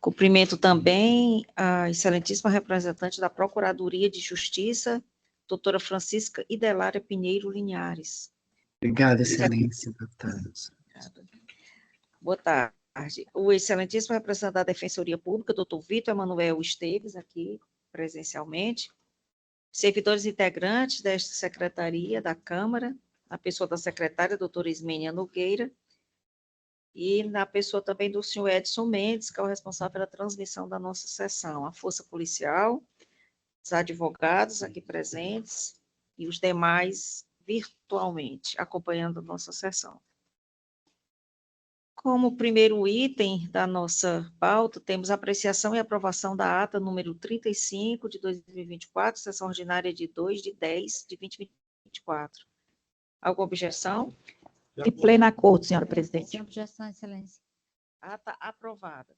Cumprimento também a excelentíssima representante da Procuradoria de Justiça, doutora Francisca Idelária Pinheiro Linhares. Obrigada, excelência. Boa tarde. Boa tarde. O excelentíssimo representante da Defensoria Pública, doutor Vitor Emanuel Esteves, aqui presencialmente. Servidores integrantes desta secretaria da Câmara, a pessoa da secretária, doutora Ismênia Nogueira, e na pessoa também do senhor Edson Mendes, que é o responsável pela transmissão da nossa sessão, a Força Policial, os advogados aqui presentes e os demais virtualmente, acompanhando a nossa sessão. Como primeiro item da nossa pauta, temos a apreciação e aprovação da ata número 35 de 2024, sessão ordinária de 2/10/2024. Alguma objeção? De pleno acordo, senhora presidente. Sem objeção, excelência. Ata aprovada.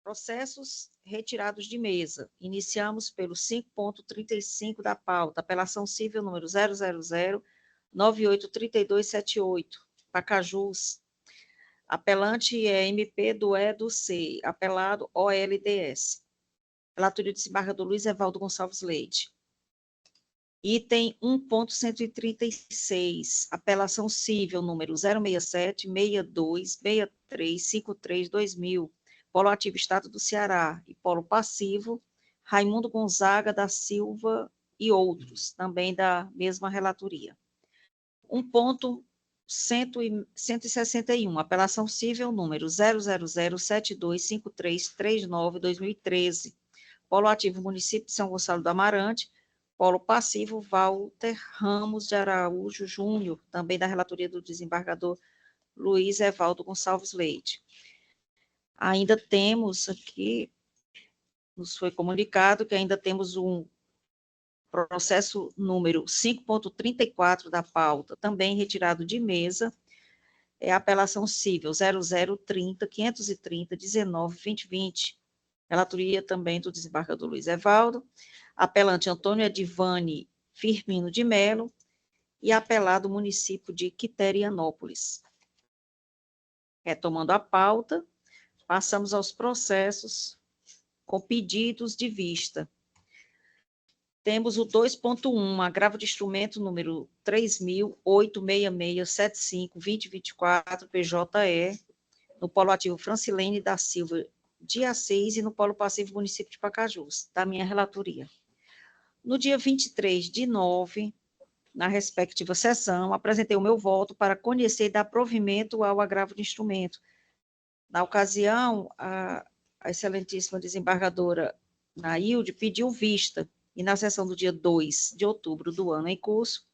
Processos retirados de mesa. Iniciamos pelo 5.35 da pauta, apelação civil número 000983278, Pacajus. Apelante é MP do E do C, apelado OLDS. Relatoria do desembargador Luiz Evaldo Gonçalves Leite. Item 1.136, apelação civil número 067-62-63-53-2000, Polo Ativo Estado do Ceará e Polo Passivo, Raimundo Gonzaga da Silva e outros, também da mesma relatoria. 1.161, apelação civil número 000725339-2013, Polo Ativo Município de São Gonçalo do Amarante, Polo Passivo, Walter Ramos de Araújo Júnior, também da relatoria do desembargador Luiz Evaldo Gonçalves Leite. Ainda temos aqui, nos foi comunicado que ainda temos um processo número 5.34 da pauta, também retirado de mesa, é a apelação civil 0030-530-19-2020, relatoria também do desembargador Luiz Evaldo, apelante Antônio Edivane Firmino de Melo e apelado município de Quiterianópolis. Retomando a pauta, passamos aos processos com pedidos de vista. Temos o 2.1, agravo de instrumento número 3.86675-2024, PJE, no Polo Ativo Francilene da Silva de Assis e no Polo Passivo município de Pacajus, da minha relatoria. No dia 23/9, na respectiva sessão, apresentei o meu voto para conhecer e dar provimento ao agravo de instrumento. Na ocasião, a excelentíssima desembargadora Nailde pediu vista, e na sessão do dia 2 de outubro do ano em curso,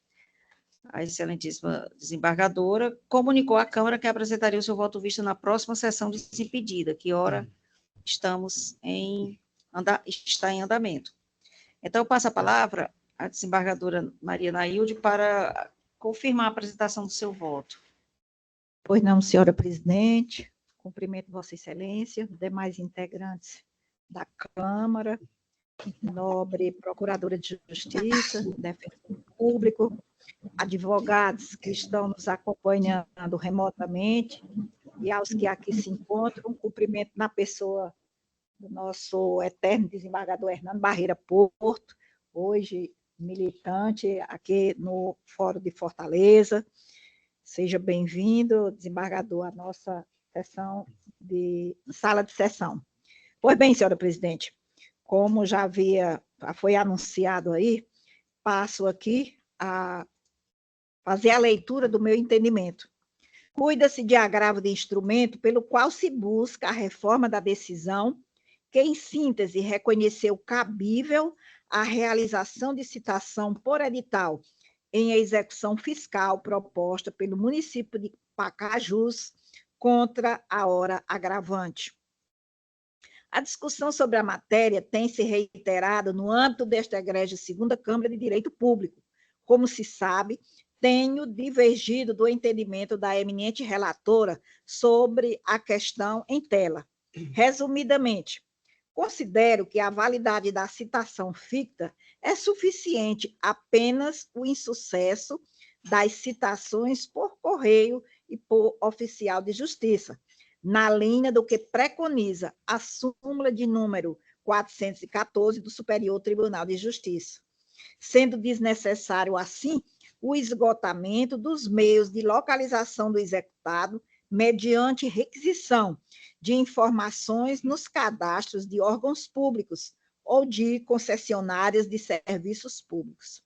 a excelentíssima desembargadora comunicou à Câmara que apresentaria o seu voto vista na próxima sessão desimpedida, que ora está em andamento. Então, eu passo a palavra à desembargadora Maria Nailde para confirmar a apresentação do seu voto. Pois não, senhora presidente. Cumprimento Vossa Excelência, demais integrantes da Câmara, nobre Procuradora de Justiça, Defensor Público, advogados que estão nos acompanhando remotamente e aos que aqui se encontram, cumprimento na pessoa do nosso eterno desembargador Hernando Barreira Porto, hoje militante aqui no Fórum de Fortaleza. Seja bem-vindo, desembargador, à nossa sala de sessão. Pois bem, senhora presidente, como já foi anunciado aí, passo aqui a fazer a leitura do meu entendimento. Cuida-se de agravo de instrumento pelo qual se busca a reforma da decisão que, em síntese, reconheceu cabível a realização de citação por edital em execução fiscal proposta pelo município de Pacajus contra a hora agravante. A discussão sobre a matéria tem se reiterado no âmbito desta egrégia segunda Câmara de Direito Público. Como se sabe, tenho divergido do entendimento da eminente relatora sobre a questão em tela. Resumidamente, considero que a validade da citação ficta é suficiente apenas o insucesso das citações por correio e por oficial de justiça, na linha do que preconiza a súmula de número 414 do Superior Tribunal de Justiça, sendo desnecessário, assim, o esgotamento dos meios de localização do executado mediante requisição de informações nos cadastros de órgãos públicos ou de concessionárias de serviços públicos.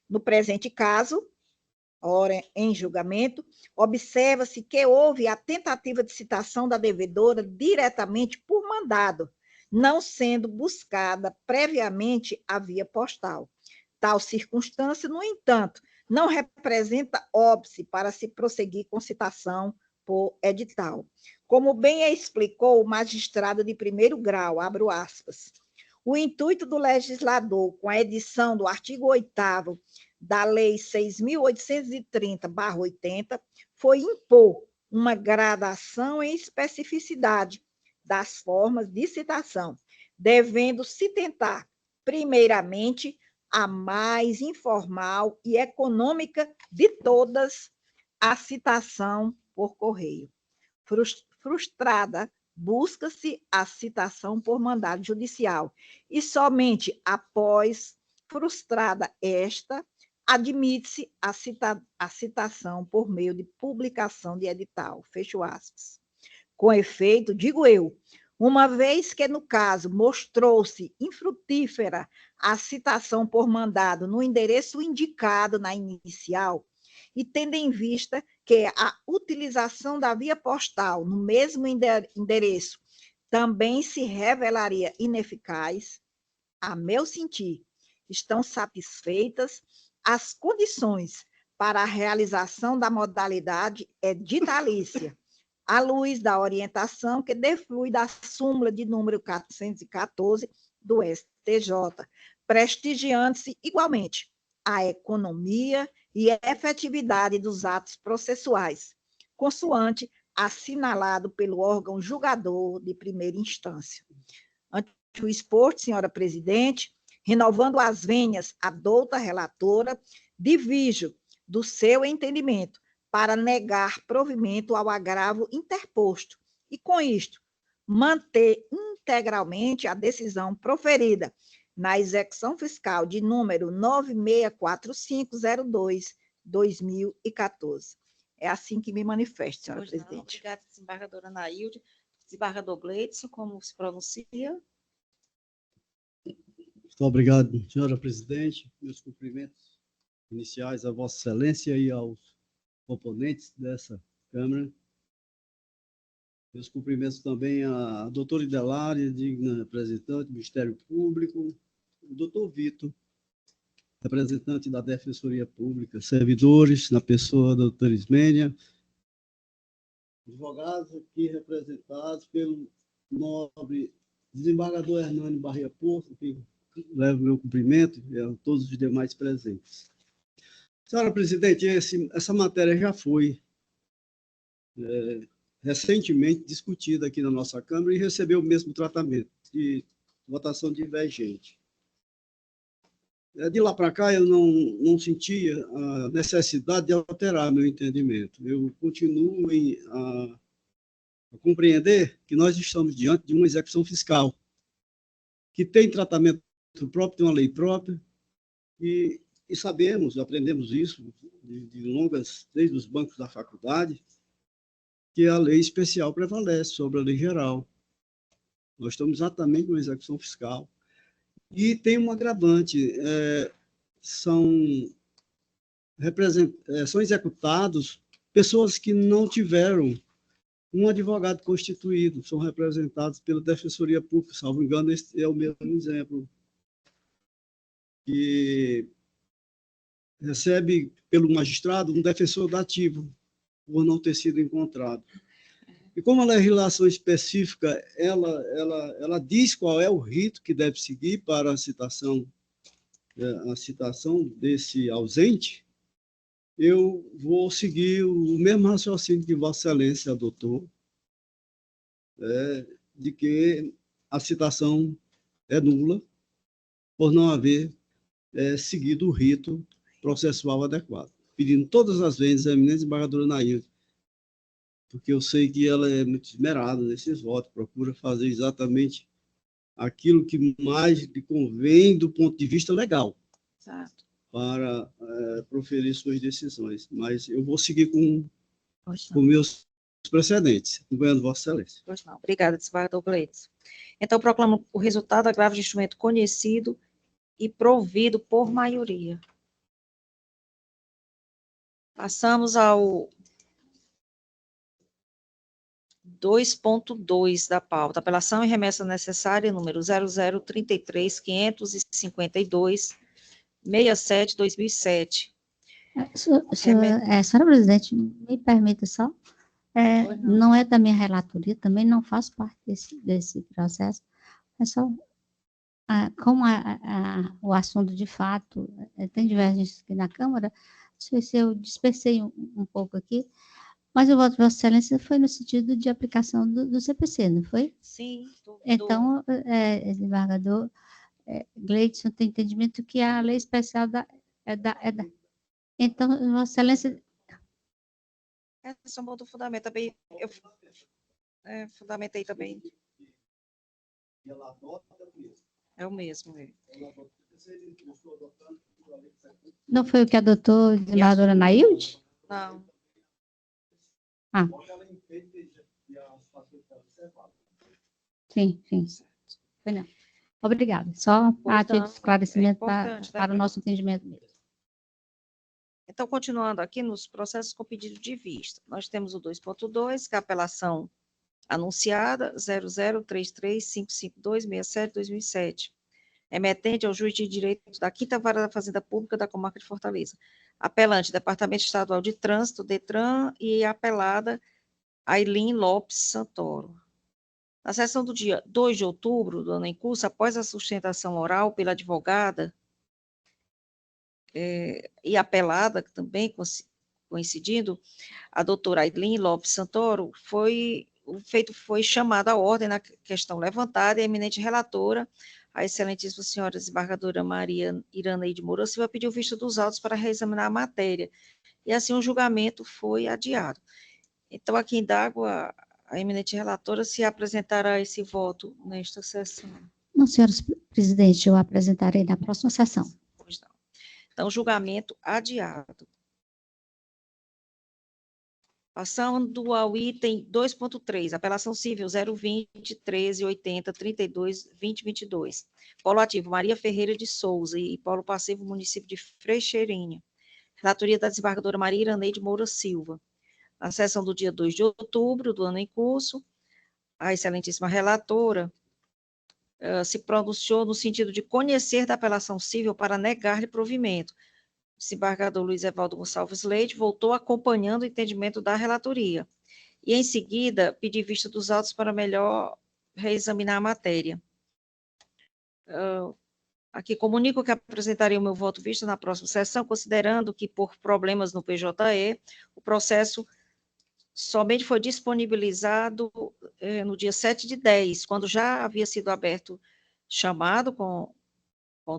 No presente caso, ora em julgamento, observa-se que houve a tentativa de citação da devedora diretamente por mandado, não sendo buscada previamente a via postal. Tal circunstância, no entanto, não representa óbice para se prosseguir com citação por edital. Como bem explicou o magistrado de primeiro grau, abro aspas, o intuito do legislador, com a edição do artigo 8º da Lei 6.830/80, foi impor uma gradação e especificidade das formas de citação, devendo se tentar, primeiramente, a mais informal e econômica de todas, a citação por correio. Frustrada, busca-se a citação por mandado judicial, e somente após frustrada esta, admite-se a citação por meio de publicação de edital. Fecho aspas. Com efeito, digo eu, uma vez que, no caso, mostrou-se infrutífera a citação por mandado no endereço indicado na inicial, e tendo em vista que a utilização da via postal no mesmo endereço também se revelaria ineficaz, a meu sentir, estão satisfeitas as condições para a realização da modalidade ditalícia, à luz da orientação que deflui da súmula de número 414 do STJ, prestigiando-se igualmente a economia e a efetividade dos atos processuais, consoante assinalado pelo órgão julgador de primeira instância. Ante o exposto, senhora presidente, renovando as venhas à douta relatora, divijo do seu entendimento para negar provimento ao agravo interposto e, com isto, manter integralmente a decisão proferida na execução fiscal de número 964502/2014. É assim que me manifesto, senhora presidente. Obrigada, desembargadora Anaílde. Desembargador Gleidson, como se pronuncia? Muito obrigado, senhora presidente. Meus cumprimentos iniciais a Vossa Excelência e aos componentes dessa Câmara. Meus cumprimentos também à doutora Idelária, digna representante do Ministério Público, o doutor Vitor, representante da Defensoria Pública, servidores, na pessoa da doutora Ismênia, advogados aqui representados pelo nobre desembargador Hernani Barria Porto, que leva o meu cumprimento, e a todos os demais presentes. Senhora presidente, essa matéria já foi recentemente discutida aqui na nossa Câmara e recebeu o mesmo tratamento de votação divergente. De lá para cá, eu não sentia a necessidade de alterar meu entendimento. Eu continuo a compreender que nós estamos diante de uma execução fiscal que tem tratamento próprio, tem uma lei própria, e sabemos, aprendemos isso desde os bancos da faculdade, que a lei especial prevalece sobre a lei geral. Nós estamos exatamente numa execução fiscal. E tem um agravante, são executados pessoas que não tiveram um advogado constituído, são representados pela Defensoria Pública, salvo engano, este é o mesmo exemplo, que recebe pelo magistrado um defensor dativo, por não ter sido encontrado. E como a legislação específica, ela diz qual é o rito que deve seguir para a citação desse ausente, eu vou seguir o mesmo raciocínio que Vossa Excelência adotou, de que a citação é nula por não haver seguido o rito processual adequado. Pedindo todas as vezes a eminente desembargadora Anaílde porque eu sei que ela é muito esmerada nesses votos, procura fazer exatamente aquilo que mais lhe convém do ponto de vista legal. Exato. Para proferir suas decisões. Mas eu vou seguir com Pois não. meus precedentes, acompanhando Vossa Excelência. Pois não. Obrigada, desembargador Gleides. Então, proclamo o resultado agravo de instrumento conhecido e provido por maioria. Passamos ao 2.2 da pauta. Apelação e remessa necessária, número 0033.552, 67, 2007. Senhora presidente, me permita só, não é da minha relatoria, também não faço parte desse processo, é só, como o assunto de fato tem divergências aqui na Câmara, não sei se eu dispersei um pouco aqui, mas o voto de Vossa Excelência foi no sentido de aplicação do CPC, não foi? Sim. Então, desembargador Gleidson tem entendimento que a lei especial então, Vossa Excelência... Essa é um do fundamento também. Eu fundamentei também. É o mesmo. Não foi o que adotou a desembargadora Nailde? Não. Sim. Foi não. Obrigada. Só parte de esclarecimento para o nosso entendimento mesmo. Então, continuando aqui nos processos com pedido de vista, nós temos o 2.2, que é a apelação anunciada 0033555267/2007, emetente ao juiz de direito da 5ª Vara da Fazenda Pública da Comarca de Fortaleza. Apelante, Departamento Estadual de Trânsito, DETRAN, e apelada Ailin Lopes Santoro. Na sessão do dia 2 de outubro do ano em curso, após a sustentação oral pela advogada e apelada, também coincidindo, a doutora Ailin Lopes Santoro, foi chamada à ordem na questão levantada e a eminente relatora, a excelentíssima senhora desembargadora Maria Iraneide Moura Silva, pediu vista dos autos para reexaminar a matéria, e assim o julgamento foi adiado. Então, aqui indago a eminente relatora se apresentará esse voto nesta sessão. Não, senhora presidente, eu apresentarei na próxima sessão. Pois não. Então, julgamento adiado. Passando ao item 2.3, apelação civil 020-1380-32-2022. Polo ativo Maria Ferreira de Souza e polo passivo município de Frecheirinha. Relatoria da desembargadora Maria Iraneide Moura Silva. Na sessão do dia 2 de outubro do ano em curso, a excelentíssima relatora se pronunciou no sentido de conhecer da apelação civil para negar-lhe provimento. O desembargador Luiz Evaldo Gonçalves Leite voltou acompanhando o entendimento da relatoria e, em seguida, pediu vista dos autos para melhor reexaminar a matéria. Aqui comunico que apresentarei o meu voto vista na próxima sessão, considerando que, por problemas no PJE, o processo somente foi disponibilizado no dia 7/10, quando já havia sido aberto chamado com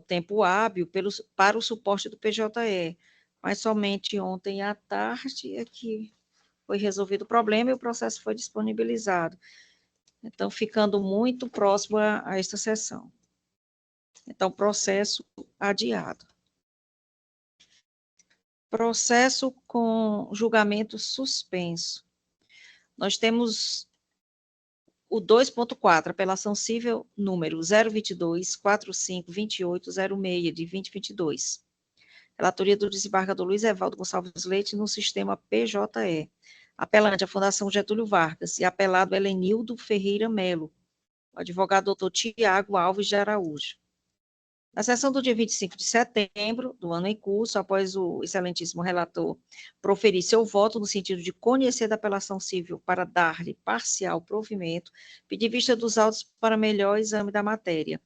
tempo hábil para o suporte do PJE, mas somente ontem à tarde é que foi resolvido o problema e o processo foi disponibilizado. Então, ficando muito próximo a esta sessão. Então, processo adiado. Processo com julgamento suspenso. Nós temos o 2.4, apelação civil número 022-452806 de 2022. Relatoria do desembargador Luiz Evaldo Gonçalves Leite no sistema PJE. Apelante a Fundação Getúlio Vargas e apelado Helenildo Ferreira Melo. O advogado doutor Tiago Alves de Araújo. Na sessão do dia 25 de setembro do ano em curso, após o excelentíssimo relator proferir seu voto no sentido de conhecer da apelação civil para dar-lhe parcial provimento, pedi vista dos autos para melhor exame da matéria.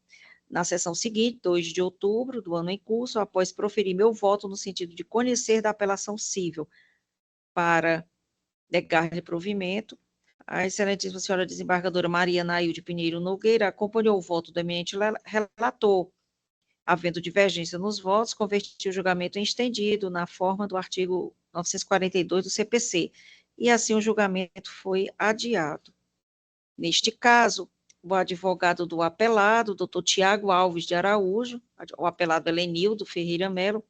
Na sessão seguinte, 2 de outubro do ano em curso, após proferir meu voto no sentido de conhecer da apelação civil para negar-lhe provimento, a excelentíssima senhora desembargadora Maria Nailde Pinheiro Nogueira acompanhou o voto do eminente relator. Havendo divergência nos votos, converti o julgamento em estendido na forma do artigo 942 do CPC, e assim o julgamento foi adiado. Neste caso, o advogado do apelado, doutor Tiago Alves de Araújo, o apelado Helenildo Ferreira Melo,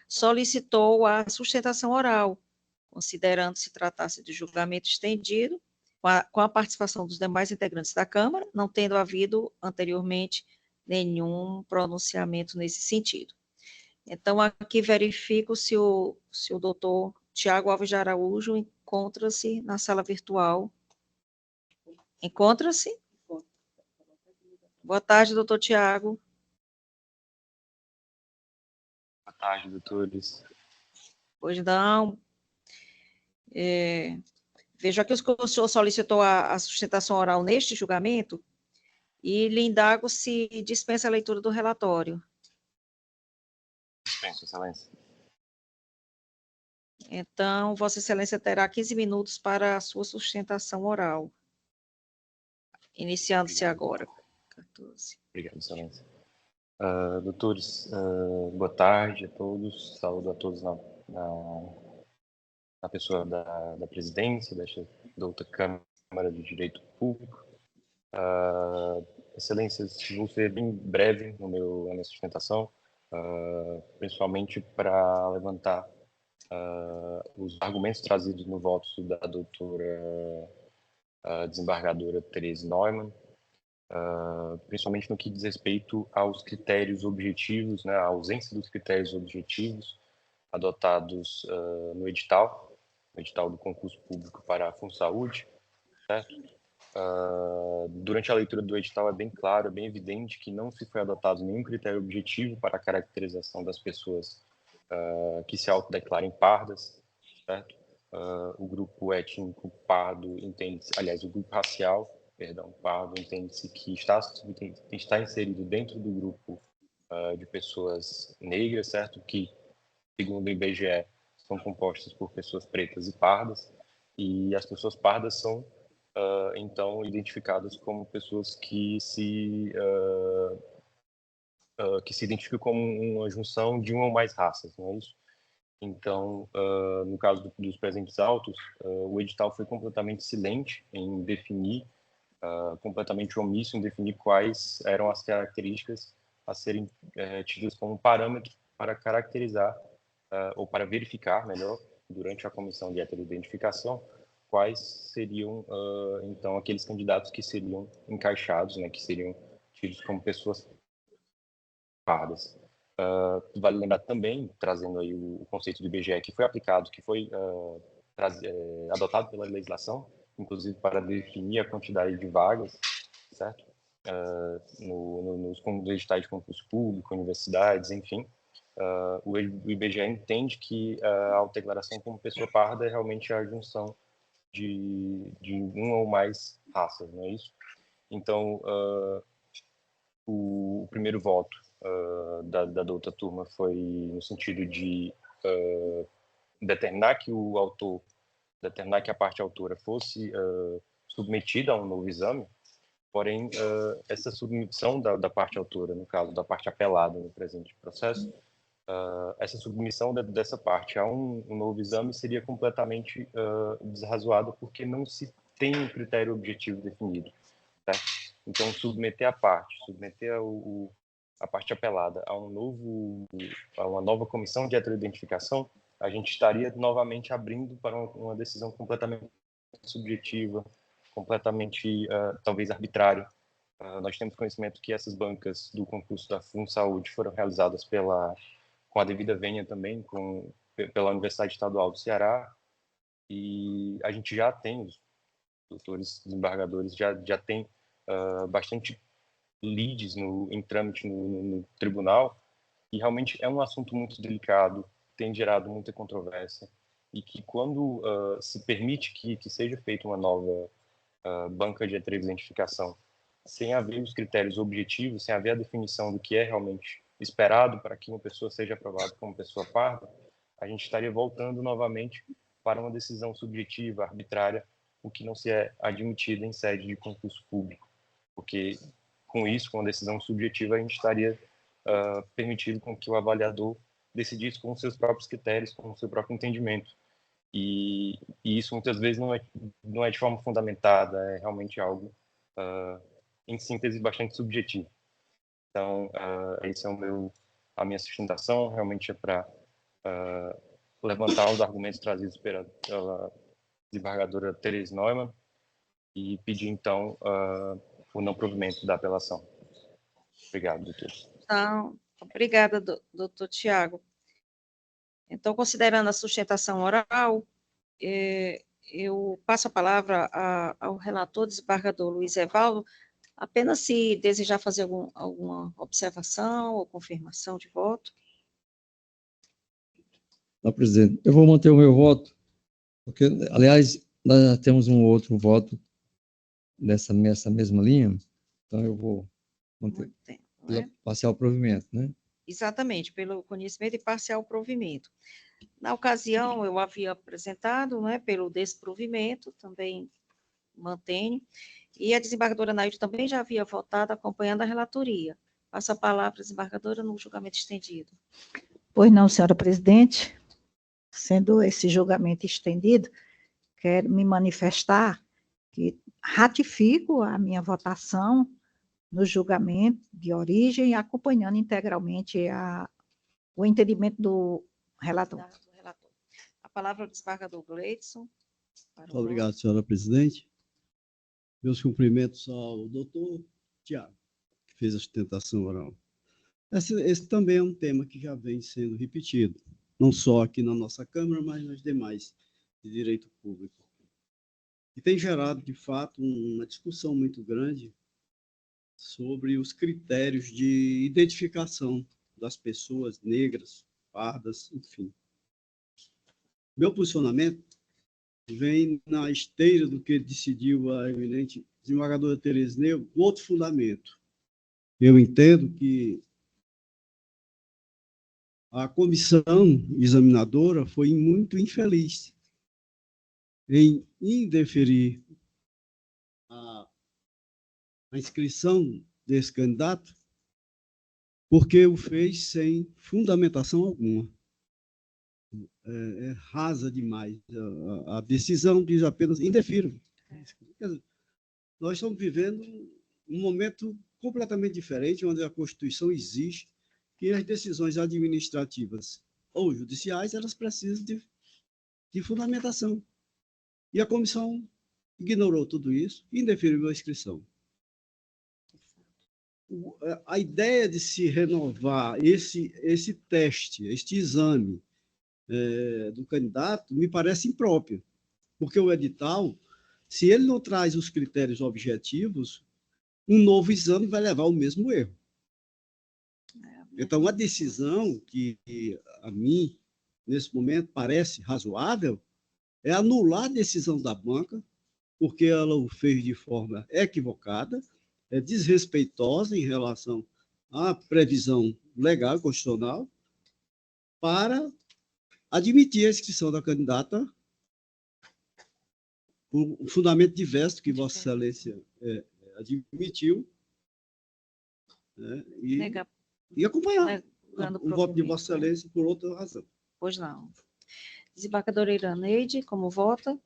solicitou a sustentação oral, considerando-se tratar-se de julgamento estendido, com a participação dos demais integrantes da Câmara, não tendo havido anteriormente nenhum pronunciamento nesse sentido. Então, aqui verifico se o doutor Tiago Alves de Araújo encontra-se na sala virtual. Encontra-se? Boa tarde, doutor Tiago. Boa tarde, doutores. Pois não. Vejo aqui que o senhor solicitou a sustentação oral neste julgamento e lhe indago se dispensa a leitura do relatório. Dispenso, Excelência. Então, Vossa Excelência terá 15 minutos para a sua sustentação oral. Iniciando-se agora. 14. Obrigado, Excelência. Doutores, boa tarde a todos. Saúdo a todos na pessoa da presidência, da outra Câmara de Direito Público. Excelências, vou ser bem breve na minha sustentação, principalmente para levantar os argumentos trazidos no voto da doutora desembargadora Therese Neumann, principalmente no que diz respeito aos critérios objetivos, né, a ausência dos critérios objetivos adotados no edital do concurso público para a FunSaúde, certo? Durante a leitura do edital é bem claro, é bem evidente que não se foi adotado nenhum critério objetivo para a caracterização das pessoas que se autodeclarem pardas, certo? O grupo étnico pardo entende-se, aliás, o grupo racial, perdão, pardo entende-se que está inserido dentro do grupo de pessoas negras, certo? Que, segundo o IBGE, são compostas por pessoas pretas e pardas, e as pessoas pardas são, então, identificadas como pessoas que se identificam como uma junção de uma ou mais raças, não é isso? Então, no caso dos presentes autos, o edital foi completamente silente em definir, completamente omisso em definir quais eram as características a serem tidas como parâmetro para caracterizar ou para verificar, melhor, durante a comissão de heteroidentificação, quais seriam, então, aqueles candidatos que seriam encaixados, né, que seriam tidos como pessoas pardas. Vale lembrar também, trazendo aí o conceito do IBGE, que foi aplicado, que foi adotado pela legislação, inclusive para definir a quantidade de vagas, certo? Nos editais de concurso público, universidades, enfim. O IBGE entende que a autodeclaração como pessoa parda é realmente a junção de uma ou mais raças, não é isso? Então, o primeiro voto da outra turma foi no sentido de determinar que a parte autora fosse submetida a um novo exame, porém, essa submissão da parte autora, no caso, da parte apelada no presente processo, essa submissão dessa parte a um novo exame seria completamente desrazoada porque não se tem um critério objetivo definido, certo? Então, submeter a parte apelada a uma nova comissão de heteroidentificação, a gente estaria novamente abrindo para uma decisão completamente subjetiva, completamente, talvez, arbitrária. Nós temos conhecimento que essas bancas do concurso da FunSaúde foram realizadas com a devida vênia também, pela Universidade Estadual do Ceará, e a gente já tem, os doutores desembargadores já tem bastante leads em trâmite no tribunal, e realmente é um assunto muito delicado, tem gerado muita controvérsia, e que quando se permite que seja feita uma nova banca de heteroidentificação, sem haver os critérios objetivos, sem haver a definição do que é realmente esperado para que uma pessoa seja aprovada como pessoa parda, a gente estaria voltando novamente para uma decisão subjetiva, arbitrária, o que não se é admitido em sede de concurso público, porque com isso, com a decisão subjetiva, a gente estaria permitindo com que o avaliador decidisse com seus próprios critérios, com o seu próprio entendimento. e isso muitas vezes não é de forma fundamentada, é realmente algo, em síntese, bastante subjetivo. Então, esse é a minha sustentação, realmente é para levantar os argumentos trazidos pela desembargadora Therese Neumann e pedir, então, o não provimento da apelação. Obrigado, doutor. Então, obrigada, doutor Tiago. Então, considerando a sustentação oral, eu passo a palavra ao relator desembargador Luiz Evaldo, apenas se desejar fazer alguma observação ou confirmação de voto. Tá, presidente. Eu vou manter o meu voto, porque, aliás, nós já temos um outro voto nessa mesma linha, então eu vou manter parcial provimento, né? Exatamente, pelo conhecimento e parcial provimento. Na ocasião, eu havia apresentado, né, pelo desprovimento, também mantenho, e a desembargadora Nailde também já havia votado acompanhando a relatoria. Passo a palavra, desembargadora, no julgamento estendido. Pois não, senhora presidente, sendo esse julgamento estendido, quero me manifestar que ratifico a minha votação no julgamento de origem, acompanhando integralmente o entendimento do relator. A palavra ao desembargador Gleidson. Muito obrigado, senhora presidente. Meus cumprimentos ao doutor Tiago, que fez a sustentação oral. Esse também é um tema que já vem sendo repetido, não só aqui na nossa Câmara, mas nas demais de direito público. E tem gerado, de fato, uma discussão muito grande sobre os critérios de identificação das pessoas negras, pardas, enfim. Meu posicionamento vem na esteira do que decidiu a eminente desembargadora Therese Neumann, com outro fundamento. Eu entendo que a comissão examinadora foi muito infeliz em indeferir a inscrição desse candidato, porque o fez sem fundamentação alguma. É rasa demais. A decisão diz apenas indefiro. Nós estamos vivendo um momento completamente diferente, onde a Constituição exige que as decisões administrativas ou judiciais elas precisam de fundamentação. E a comissão ignorou tudo isso e indeferiu a inscrição. A ideia de se renovar esse teste, este exame do candidato, me parece impróprio, porque o edital, se ele não traz os critérios objetivos, um novo exame vai levar ao mesmo erro. Então, a decisão que a mim, nesse momento, parece razoável, é anular a decisão da banca, porque ela o fez de forma equivocada, é desrespeitosa em relação à previsão legal e constitucional, para admitir a inscrição da candidata com o fundamento diverso que Vossa Excelência admitiu, né, e acompanhar o voto de Vossa Excelência por outra razão. Pois não. Desembargadora Iraneide, como vota?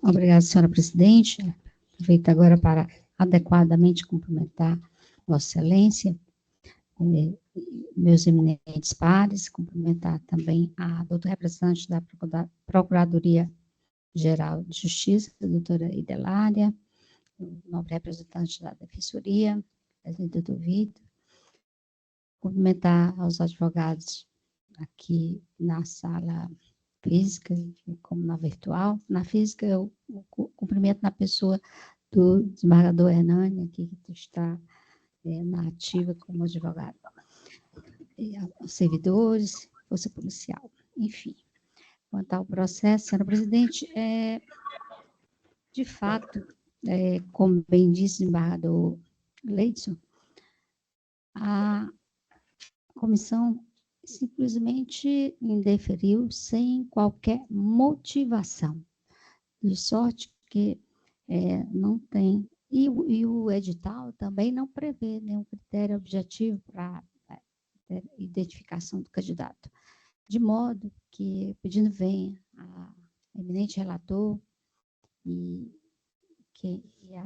Obrigada, senhora presidente. Aproveito agora para adequadamente cumprimentar Vossa Excelência, meus eminentes pares, cumprimentar também a doutora representante da Procuradoria-Geral de Justiça, a doutora Idelária, o nobre representante da Defensoria, presidente doutor Vitor, cumprimentar aos advogados aqui na sala física, como na virtual. Na física, eu cumprimento na pessoa do desembargador Hernani, aqui que está na ativa como advogado. E aos servidores, força policial, enfim. Quanto ao processo, senhora presidente, de fato, como bem disse o desembargador Gleidson, a comissão simplesmente indeferiu sem qualquer motivação, de sorte que não tem, e o edital também não prevê nenhum critério objetivo para identificação do candidato. de modo que, pedindo venha a eminente relator e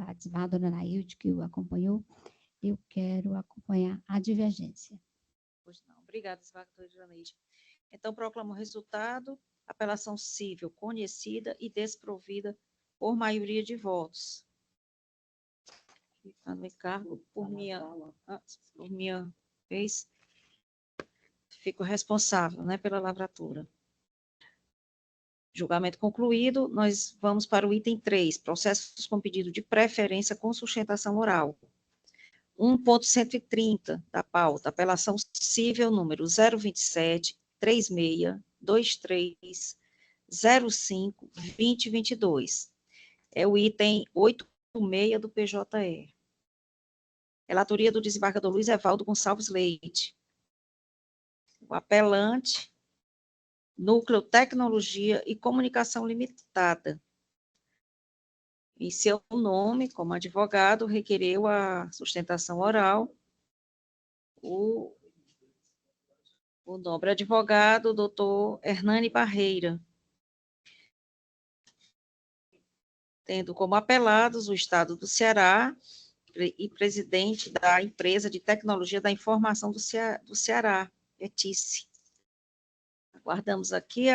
a desembargadora Dona Nailde, que o acompanhou, eu quero acompanhar a divergência. Pois não. Obrigada, desembargadora Iraneide. Então, proclamo o resultado: apelação cível conhecida e desprovida por maioria de votos. Ficando em cargo por minha vez, fico responsável, né, pela lavratura. Julgamento concluído, nós vamos para o item 3, processos com pedido de preferência com sustentação oral. 1.130 da pauta, apelação cível número 027-36-23-05-2022. É o item 86 do PJE. Relatoria do desembargador Luiz Evaldo Gonçalves Leite. O apelante, Núcleo Tecnologia e Comunicação Limitada. Em seu nome, como advogado, requereu a sustentação oral o nobre advogado, doutor Hernani Barreira, tendo como apelados o Estado do Ceará e presidente da Empresa de Tecnologia da Informação do Ceará, ETICE. Aguardamos aqui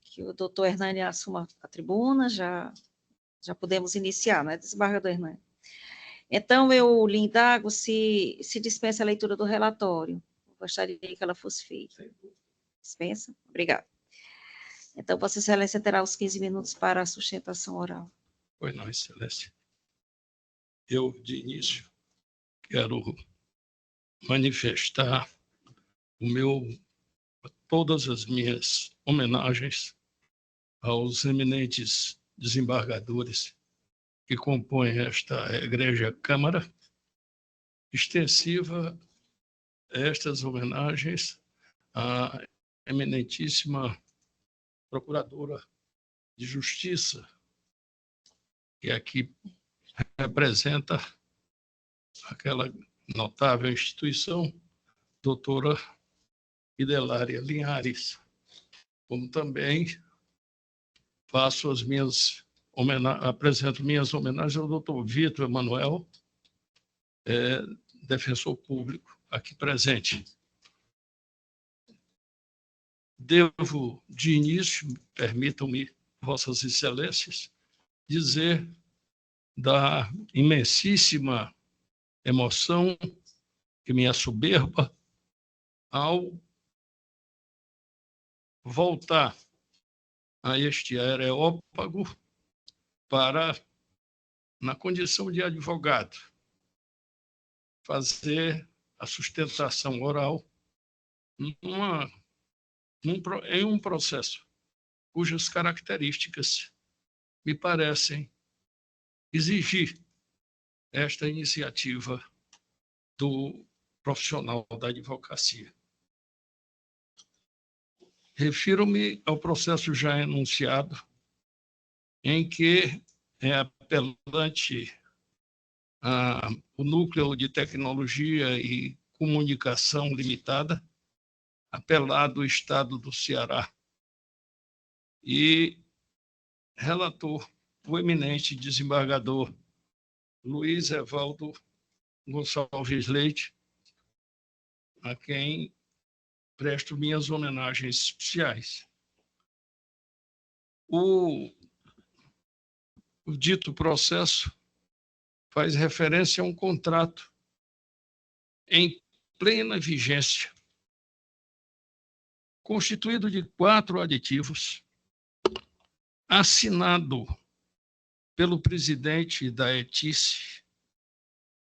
que o doutor Hernani assuma a tribuna, já podemos iniciar, né, desembargador Hernani? Então, eu lhe indago se dispensa a leitura do relatório. Gostaria que ela fosse feita. Dispensa? Obrigada. Então, Vossa Excelência terá os 15 minutos para a sustentação oral. Pois não, Excelência. Eu, de início, quero manifestar todas as minhas homenagens aos eminentes desembargadores que compõem esta egrégia Câmara, extensiva estas homenagens à eminentíssima Procuradora de Justiça, que aqui representa aquela notável instituição, doutora Idelária Linhares, como também apresento minhas homenagens ao doutor Vitor Emanuel, defensor público, aqui presente. Devo, de início, permitam-me, Vossas Excelências, dizer da imensíssima emoção que me assoberba ao voltar a este areópago para, na condição de advogado, fazer a sustentação oral em um processo cujas características me parecem exigir esta iniciativa do profissional da advocacia. Refiro-me ao processo já enunciado, em que é apelante o Núcleo de Tecnologia e Comunicação Limitada, apelado o Estado do Ceará, e relator o eminente desembargador Luiz Evaldo Gonçalves Leite, a quem presto minhas homenagens especiais. O dito processo faz referência a um contrato em plena vigência, constituído de 4 aditivos, assinado pelo presidente da ETICE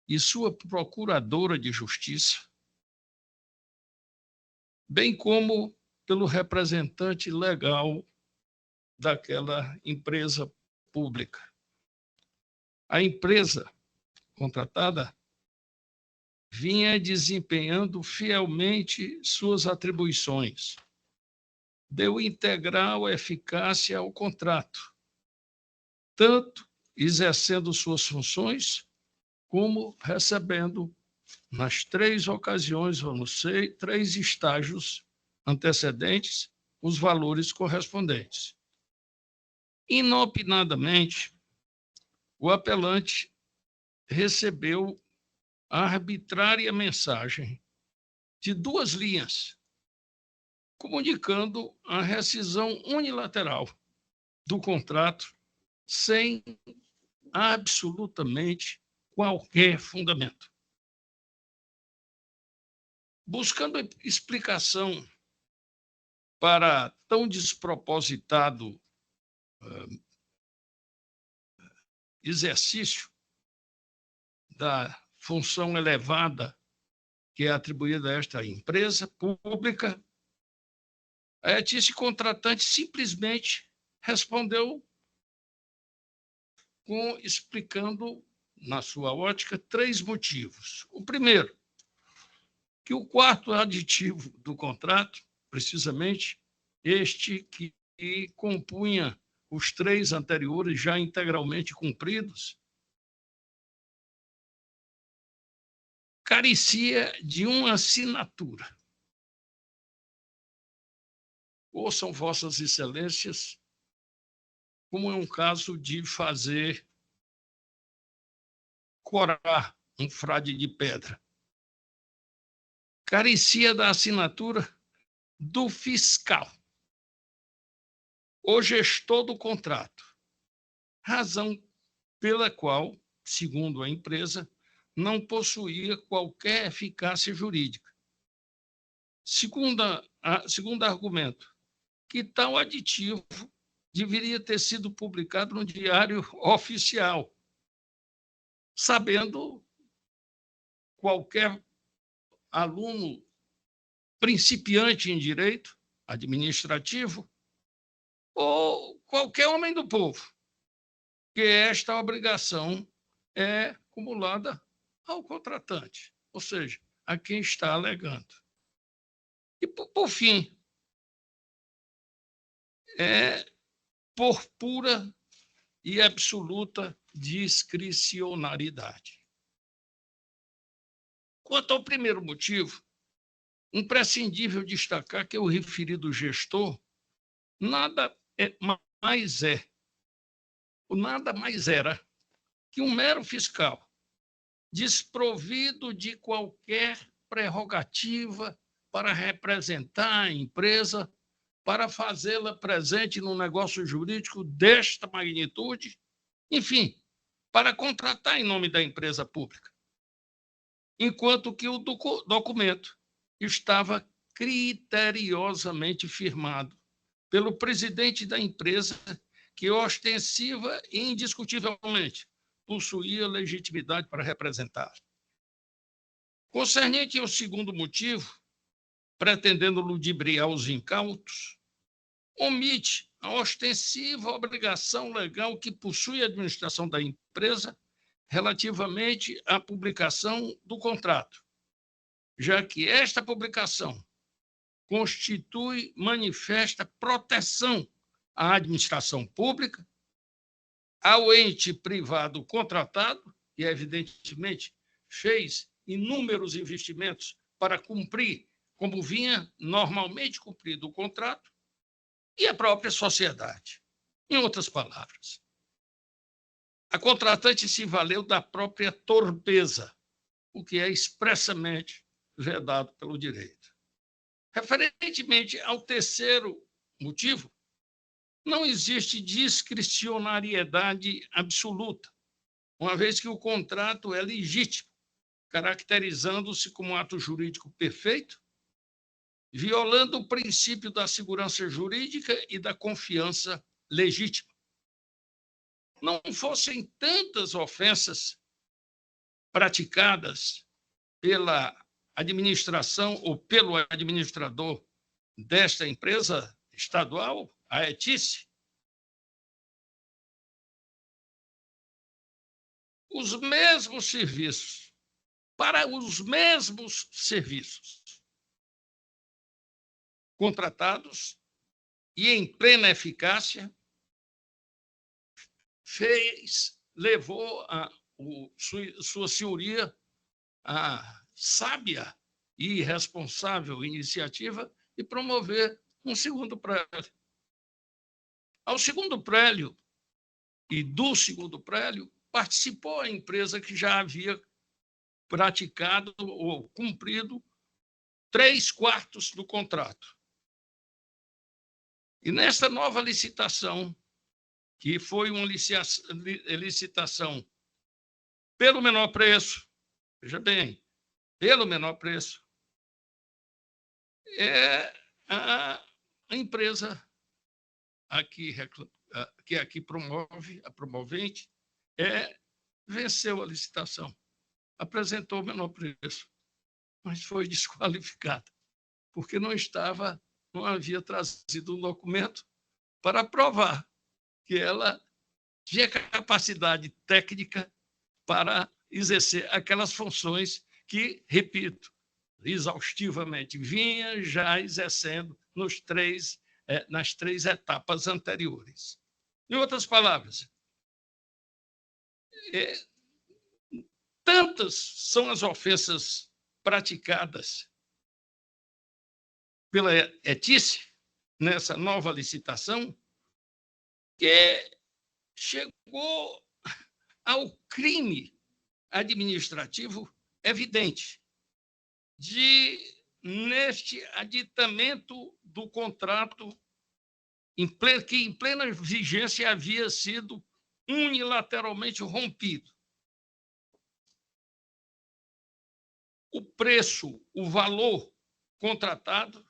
e sua procuradora de justiça, bem como pelo representante legal daquela empresa pública. A empresa contratada vinha desempenhando fielmente suas atribuições, deu integral eficácia ao contrato, tanto exercendo suas funções como recebendo nas 3 ocasiões, ou nos 3 estágios antecedentes, os valores correspondentes. Inopinadamente, o apelante recebeu a arbitrária mensagem de 2 linhas, comunicando a rescisão unilateral do contrato sem absolutamente qualquer fundamento. Buscando explicação para tão despropositado exercício da função elevada que é atribuída a esta empresa pública, a ETICE contratante simplesmente respondeu explicando, na sua ótica, 3 motivos. O primeiro, que o 4º aditivo do contrato, precisamente este que compunha os 3 anteriores já integralmente cumpridos, carecia de uma assinatura. Ouçam Vossas Excelências, como é um caso de fazer corar um frade de pedra. Carecia da assinatura do fiscal, o gestor do contrato, razão pela qual, segundo a empresa, não possuía qualquer eficácia jurídica. Segundo argumento, que tal aditivo deveria ter sido publicado no Diário Oficial, sabendo qualquer aluno principiante em direito administrativo ou qualquer homem do povo que esta obrigação é acumulada ao contratante, ou seja, a quem está alegando. E, por fim, por pura e absoluta discricionariedade. Quanto ao primeiro motivo, imprescindível destacar que o referido gestor nada mais era que um mero fiscal, desprovido de qualquer prerrogativa para representar a empresa, para fazê-la presente num negócio jurídico desta magnitude, enfim, para contratar em nome da empresa pública. Enquanto que o documento estava criteriosamente firmado pelo presidente da empresa, que ostensiva e indiscutivelmente possuía legitimidade para representar. Concernente ao segundo motivo, pretendendo ludibriar os incautos, omite a ostensiva obrigação legal que possui a administração da empresa relativamente à publicação do contrato, já que esta publicação constitui manifesta proteção à administração pública, ao ente privado contratado, que evidentemente fez inúmeros investimentos para cumprir, como vinha normalmente cumprido o contrato, e a própria sociedade. Em outras palavras, a contratante se valeu da própria torpeza, o que é expressamente vedado pelo direito. Referentemente ao terceiro motivo, não existe discricionariedade absoluta, uma vez que o contrato é legítimo, caracterizando-se como um ato jurídico perfeito, violando o princípio da segurança jurídica e da confiança legítima. Não fossem tantas ofensas praticadas pela administração ou pelo administrador desta empresa estadual, a ETICE, os mesmos serviços, para os mesmos serviços contratados e em plena eficácia, levou sua senhoria a sábia e responsável iniciativa de promover um segundo prélio. Ao segundo prélio, e do segundo prélio, participou a empresa que já havia praticado ou cumprido 3/4 do contrato. E nesta nova licitação, que foi uma licitação pelo menor preço, veja bem, pelo menor preço, a empresa que aqui promove, a promovente, venceu a licitação, apresentou o menor preço, mas foi desqualificada, porque não havia trazido um documento para provar que ela tinha capacidade técnica para exercer aquelas funções que, repito, exaustivamente vinha já exercendo nas 3 etapas anteriores. Em outras palavras, tantas são as ofensas praticadas pela ETICE nessa nova licitação que chegou ao crime administrativo evidente neste aditamento do contrato que em plena vigência havia sido unilateralmente rompido. O preço, o valor contratado,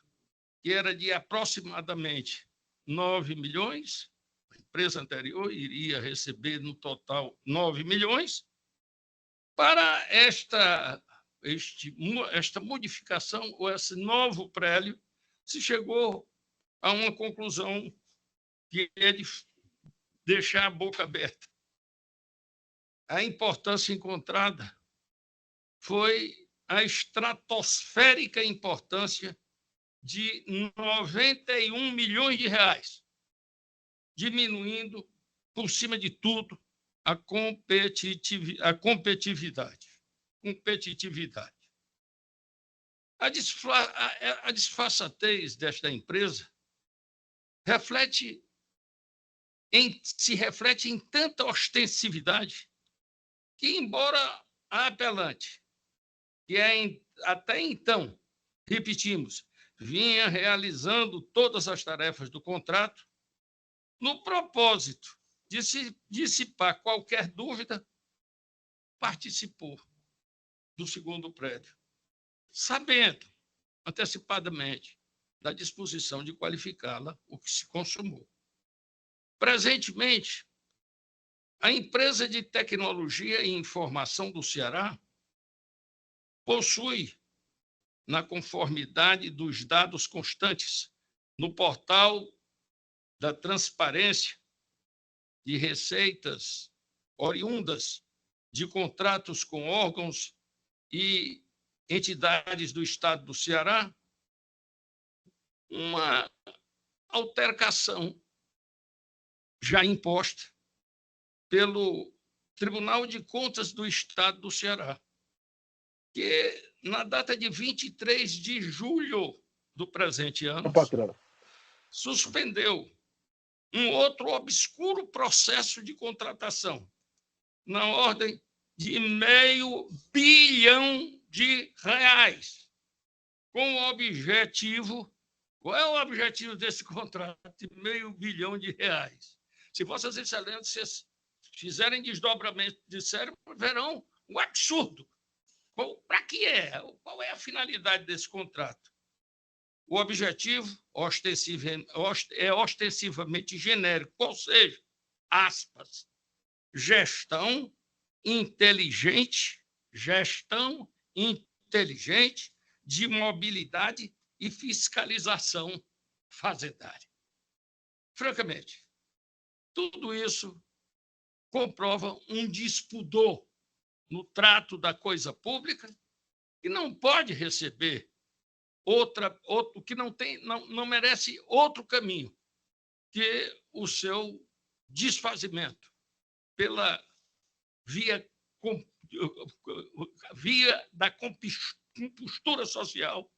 que era de aproximadamente 9 milhões, a empresa anterior iria receber no total 9 milhões, para esta modificação, ou esse novo prélio, se chegou a uma conclusão que é de deixar a boca aberta. A importância encontrada foi a estratosférica importância de 91 milhões de reais, diminuindo, por cima de tudo, a competitividade. A disfarçatez desta empresa se reflete em tanta ostensividade que, embora a apelante, que até então, repetimos, vinha realizando todas as tarefas do contrato, no propósito de se dissipar qualquer dúvida, participou do segundo prédio, sabendo antecipadamente da disposição de qualificá-la, o que se consumou. Presentemente, a empresa de tecnologia e informação do Ceará possui, na conformidade dos dados constantes no portal da transparência de receitas oriundas de contratos com órgãos e entidades do Estado do Ceará, uma altercação já imposta pelo Tribunal de Contas do Estado do Ceará, que, na data de 23 de julho do presente ano, suspendeu um outro obscuro processo de contratação, na ordem de R$500 milhão, com o objetivo... Qual é o objetivo desse contrato de R$500 milhão? Se Vossas Excelências fizerem desdobramento de cérebro, verão um absurdo. Para que é? Qual é a finalidade desse contrato? O objetivo é ostensivamente genérico, ou seja, aspas, gestão inteligente de mobilidade e fiscalização fazendária. Francamente, tudo isso comprova um despudor no trato da coisa pública que não pode receber outro que não merece outro caminho que o seu desfazimento pela via via da compostura social,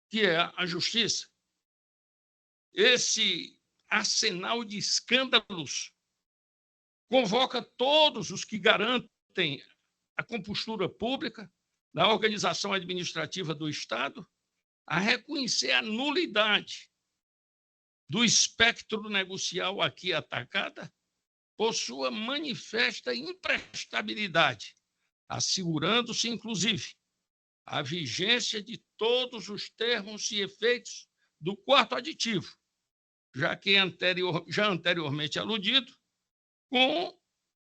que é a justiça. Esse arsenal de escândalos convoca todos os que garantem a compostura pública da organização administrativa do Estado a reconhecer a nulidade do espectro negocial aqui atacada por sua manifesta imprestabilidade, assegurando-se, inclusive, a vigência de todos os termos e efeitos do quarto aditivo, já que anteriormente aludido, com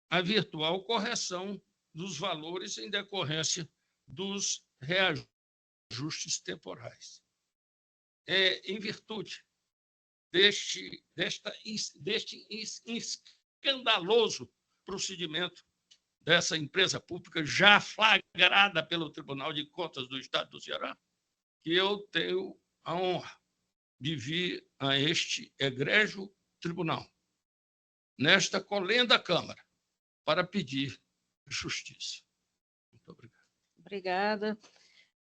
a virtual correção dos valores em decorrência dos reajustes temporais. Em virtude deste escandaloso procedimento dessa empresa pública já flagrada pelo Tribunal de Contas do Estado do Ceará, que eu tenho a honra de vir a este egrégio tribunal, nesta colenda Câmara, para pedir justiça. Muito obrigado. Obrigada.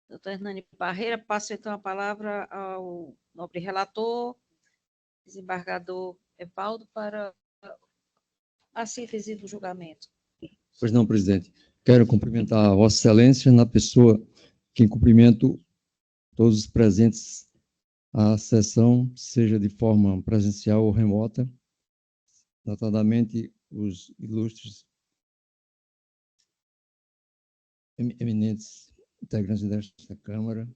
Doutor Hernani Barreira, passo então a palavra ao nobre relator, desembargador Evaldo, para a síntese do julgamento. Pois não, presidente. Quero cumprimentar a Vossa Excelência na pessoa que, em cumprimento todos os presentes à sessão, seja de forma presencial ou remota, notadamente os ilustres eminentes integrantes desta Câmara,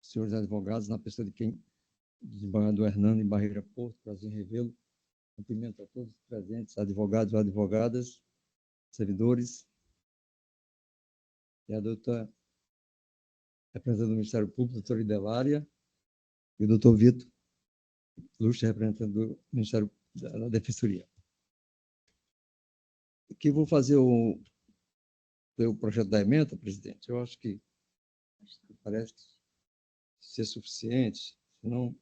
senhores advogados, na pessoa de quem o desembargador Hernani Barreira Porto, prazer em revê-lo. Cumprimento a todos os presentes, advogados e advogadas, servidores, e a doutora representante do Ministério Público, doutora Idelária, e o doutor Vitor, ilustre representante do Ministério da Defensoria. Aqui vou fazer o projeto da emenda, presidente. Eu acho que parece ser suficiente, senão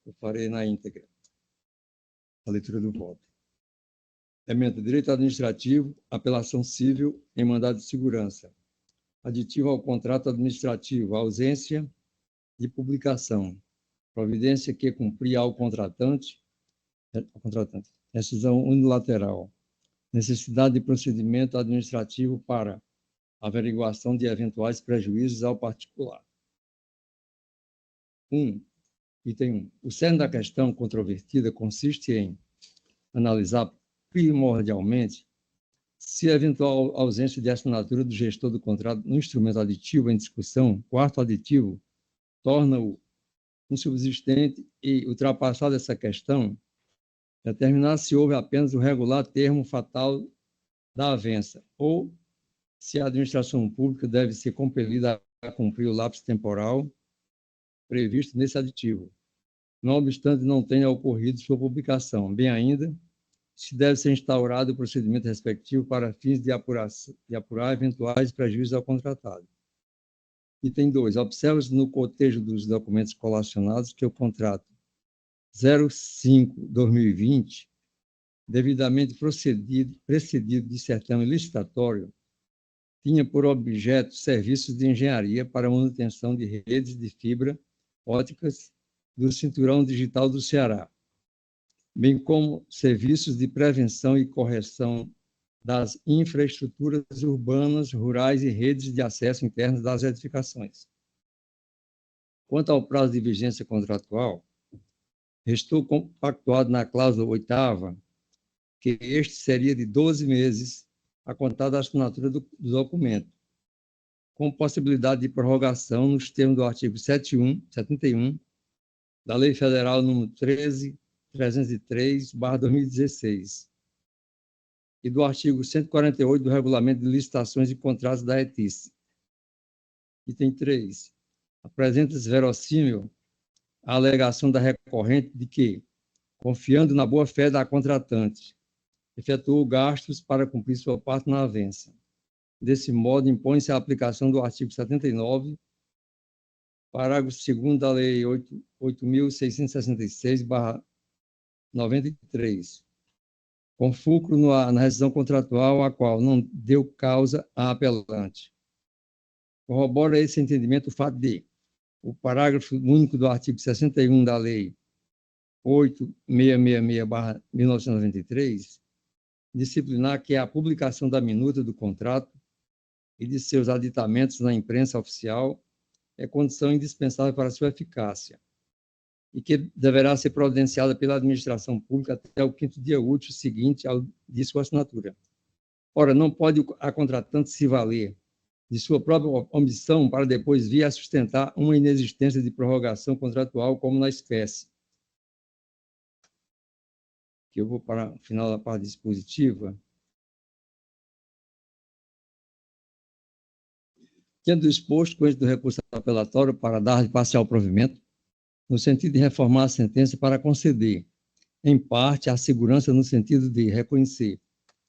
eu farei na íntegra a leitura do voto. Emenda: direito administrativo, apelação civil em mandado de segurança. Aditivo ao contrato administrativo, ausência de publicação. Providência que cumprir ao contratante, decisão unilateral. Necessidade de procedimento administrativo para averiguação de eventuais prejuízos ao particular. Item 1. O cerne da questão controvertida consiste em analisar primordialmente se a eventual ausência de assinatura do gestor do contrato no instrumento aditivo em discussão, quarto aditivo, torna-o insubsistente e, ultrapassada essa questão, determinar se houve apenas o regular termo fatal da avença ou se a administração pública deve ser compelida a cumprir o lapso temporal previsto nesse aditivo, não obstante não tenha ocorrido sua publicação, bem ainda, se deve ser instaurado o procedimento respectivo para fins de apurar eventuais prejuízos ao contratado. Item 2. Observa-se no cotejo dos documentos colacionados que o contrato 05/2020, devidamente precedido de certame licitatório, tinha por objeto serviços de engenharia para manutenção de redes de fibra óticas do Cinturão Digital do Ceará, bem como serviços de prevenção e correção das infraestruturas urbanas, rurais e redes de acesso internas das edificações. Quanto ao prazo de vigência contratual, restou compactuado na cláusula 8ª que este seria de 12 meses a contar da assinatura do documento, com possibilidade de prorrogação nos termos do artigo 71 da Lei Federal número 13.303/2016 e do artigo 148 do Regulamento de Licitações e Contratos da ETIC. Item 3. Apresenta-se verossímil a alegação da recorrente de que, confiando na boa-fé da contratante, efetuou gastos para cumprir sua parte na avença. Desse modo, impõe-se a aplicação do artigo 79, parágrafo 2º da Lei 8.666/93, com fulcro na rescisão contratual a qual não deu causa a apelante. Corrobora esse entendimento o fato de o parágrafo único do artigo 61 da Lei 8666/1993 disciplinar que a publicação da minuta do contrato e de seus aditamentos na imprensa oficial é condição indispensável para sua eficácia e que deverá ser providenciada pela administração pública até o 5º dia útil seguinte ao de sua assinatura. Ora, não pode a contratante se valer de sua própria omissão para depois vir a sustentar uma inexistência de prorrogação contratual como na espécie. Que eu vou para o final da parte dispositiva. Tendo exposto com êxito do recurso apelatório para dar de parcial provimento, no sentido de reformar a sentença para conceder, em parte, a segurança no sentido de reconhecer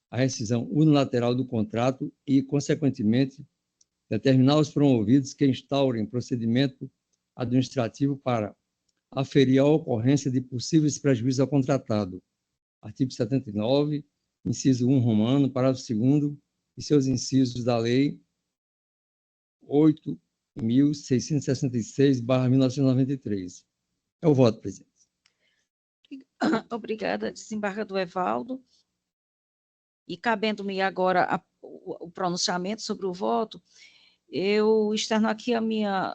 a rescisão unilateral do contrato e, consequentemente, determinar os promovidos que instaurem procedimento administrativo para aferir a ocorrência de possíveis prejuízos ao contratado. Artigo 79, inciso 1 romano, parágrafo 2º, e seus incisos da Lei 8.666/1993. É o voto, presidente. Obrigada, desembargador Evaldo. E cabendo-me agora o pronunciamento sobre o voto, eu externo aqui a minha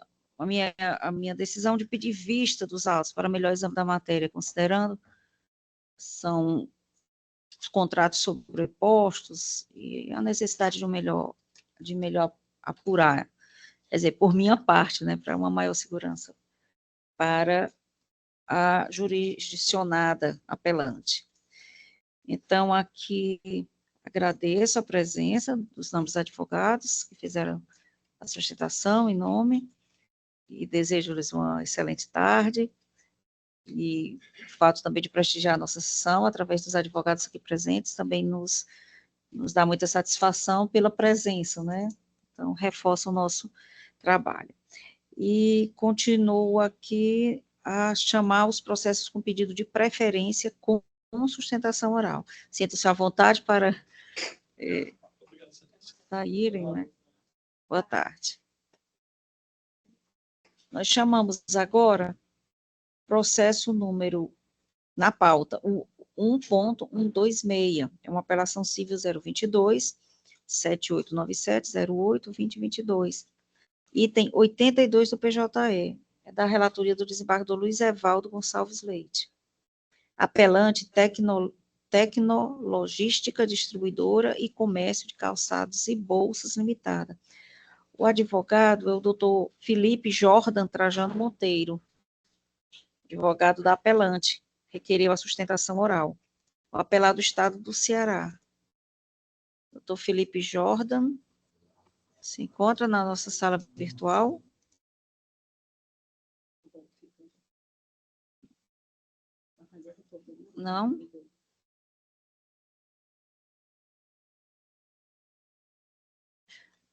decisão de pedir vista dos autos para melhor exame da matéria, considerando são os contratos sobrepostos e a necessidade de melhor apurar, quer dizer, por minha parte, né, para uma maior segurança para a jurisdicionada apelante. Então, aqui agradeço a presença dos ambos advogados que fizeram a sustentação em nome e desejo-lhes uma excelente tarde e o fato também de prestigiar a nossa sessão através dos advogados aqui presentes também nos dá muita satisfação pela presença, né? Então, reforça o nosso trabalho. E continuo aqui a chamar os processos com pedido de preferência com sustentação oral. Sinto-se à vontade para saírem, né? Boa tarde. Nós chamamos agora processo número, na pauta, o 1.126, é uma apelação civil 022, 7897-08-2022, item 82 do PJE, é da relatoria do desembargador Luiz Evaldo Gonçalves Leite. Apelante Tecnologística Distribuidora e Comércio de Calçados e Bolsas Limitada. O advogado é o doutor Felipe Jordan Trajano Monteiro, advogado da apelante, requereu a sustentação oral. O apelado Estado do Ceará. Doutor Felipe Jordan se encontra na nossa sala virtual. Não?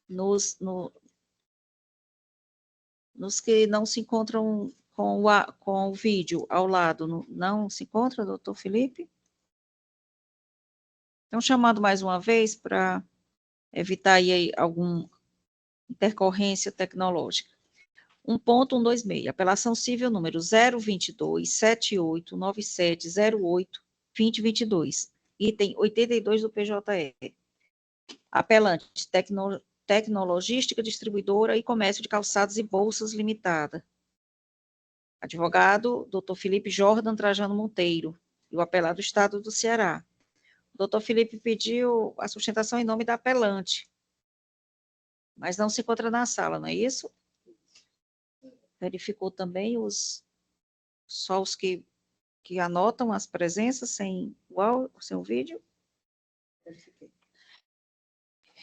Nos que não se encontram com o vídeo ao lado, não se encontra, doutor Felipe? Então, chamando mais uma vez para evitar aí alguma intercorrência tecnológica. 1.126, apelação civil número 022-789708-2022, item 82 do PJE. Apelante, Tecnologística Distribuidora e Comércio de Calçados e Bolsas Limitada. Advogado, doutor Felipe Jordan Trajano Monteiro, e o apelado Estado do Ceará. O doutor Felipe pediu a sustentação em nome da apelante, mas não se encontra na sala, não é isso? Verificou também só os que anotam as presenças sem o vídeo? Verifiquei.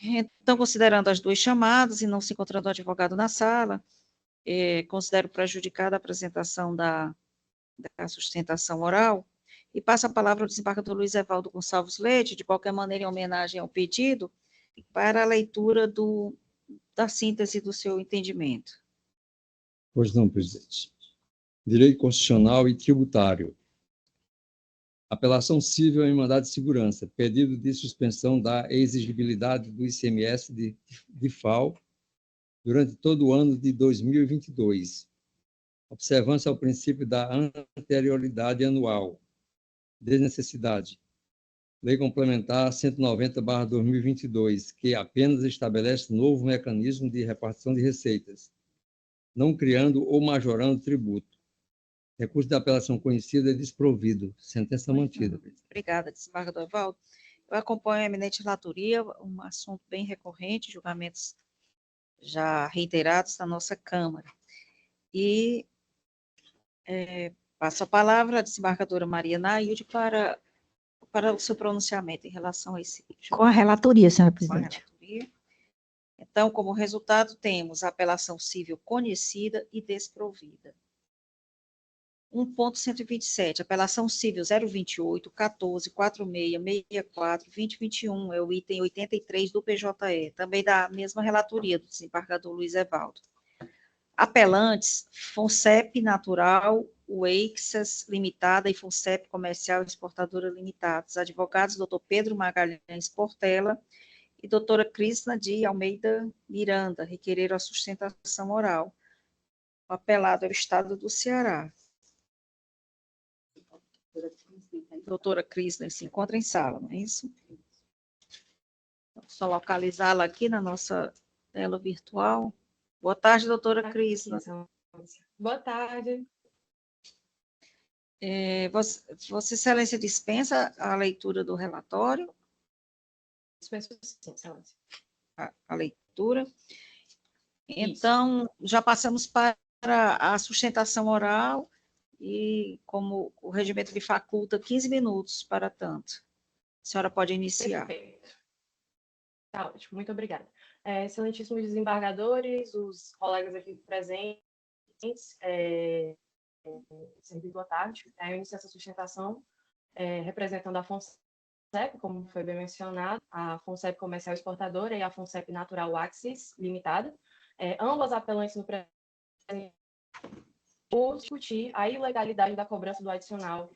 Então, considerando as duas chamadas e não se encontrando o advogado na sala, considero prejudicada a apresentação da sustentação oral e passo a palavra ao desembargador Luiz Evaldo Gonçalves Leite, de qualquer maneira, em homenagem ao pedido, para a leitura da síntese do seu entendimento. Pois não, presidente. Direito constitucional e tributário. Apelação cível em mandado de segurança, pedido de suspensão da exigibilidade do ICMS de FAO durante todo o ano de 2022. Observância ao princípio da anterioridade anual. Desnecessidade. Lei Complementar 190/2022, que apenas estabelece novo mecanismo de repartição de receitas, não criando ou majorando tributo. Recurso de apelação conhecido é desprovido. Sentença mantida. Obrigada, desembargador Evaldo. Eu acompanho a eminente relatoria, um assunto bem recorrente, julgamentos já reiterados na nossa Câmara. E passo a palavra à desembargadora Maria Nailde para o seu pronunciamento em relação a esse julgamento. Com a relatoria, senhora Com a presidente. relatoria. Então, como resultado, temos a apelação civil conhecida e desprovida. 1.127, apelação civil 028, 14, 46, 64, 2021, é o item 83 do PJE, também da mesma relatoria do desembargador Luiz Evaldo. Apelantes, FONCEP Natural, Weixas Limitada e FONCEP Comercial Exportadora Limitados. Advogados, doutor Pedro Magalhães Portela e doutora Crisna de Almeida Miranda, requereram a sustentação oral. O apelado é o Estado do Ceará. Doutora Crisna se encontra em sala, não é isso? Então, só localizá-la aqui na nossa tela virtual. Boa tarde, doutora Crisna. Boa tarde. Vossa Excelência dispensa a leitura do relatório? Dispenso sim, Excelência. A leitura. Então, já passamos para a sustentação oral e, como o regimento lhe faculta, 15 minutos para tanto. A senhora pode iniciar. Perfeito. Tá ótimo, muito obrigada. Excelentíssimos desembargadores, os colegas aqui presentes, serviço boa tarde. Eu inicio essa sustentação representando a FONCEP, como foi bem mencionado, a FONCEP Comercial Exportadora e a FONCEP Natural Axis Limitada, ambas apelantes no presente por discutir a ilegalidade da cobrança do adicional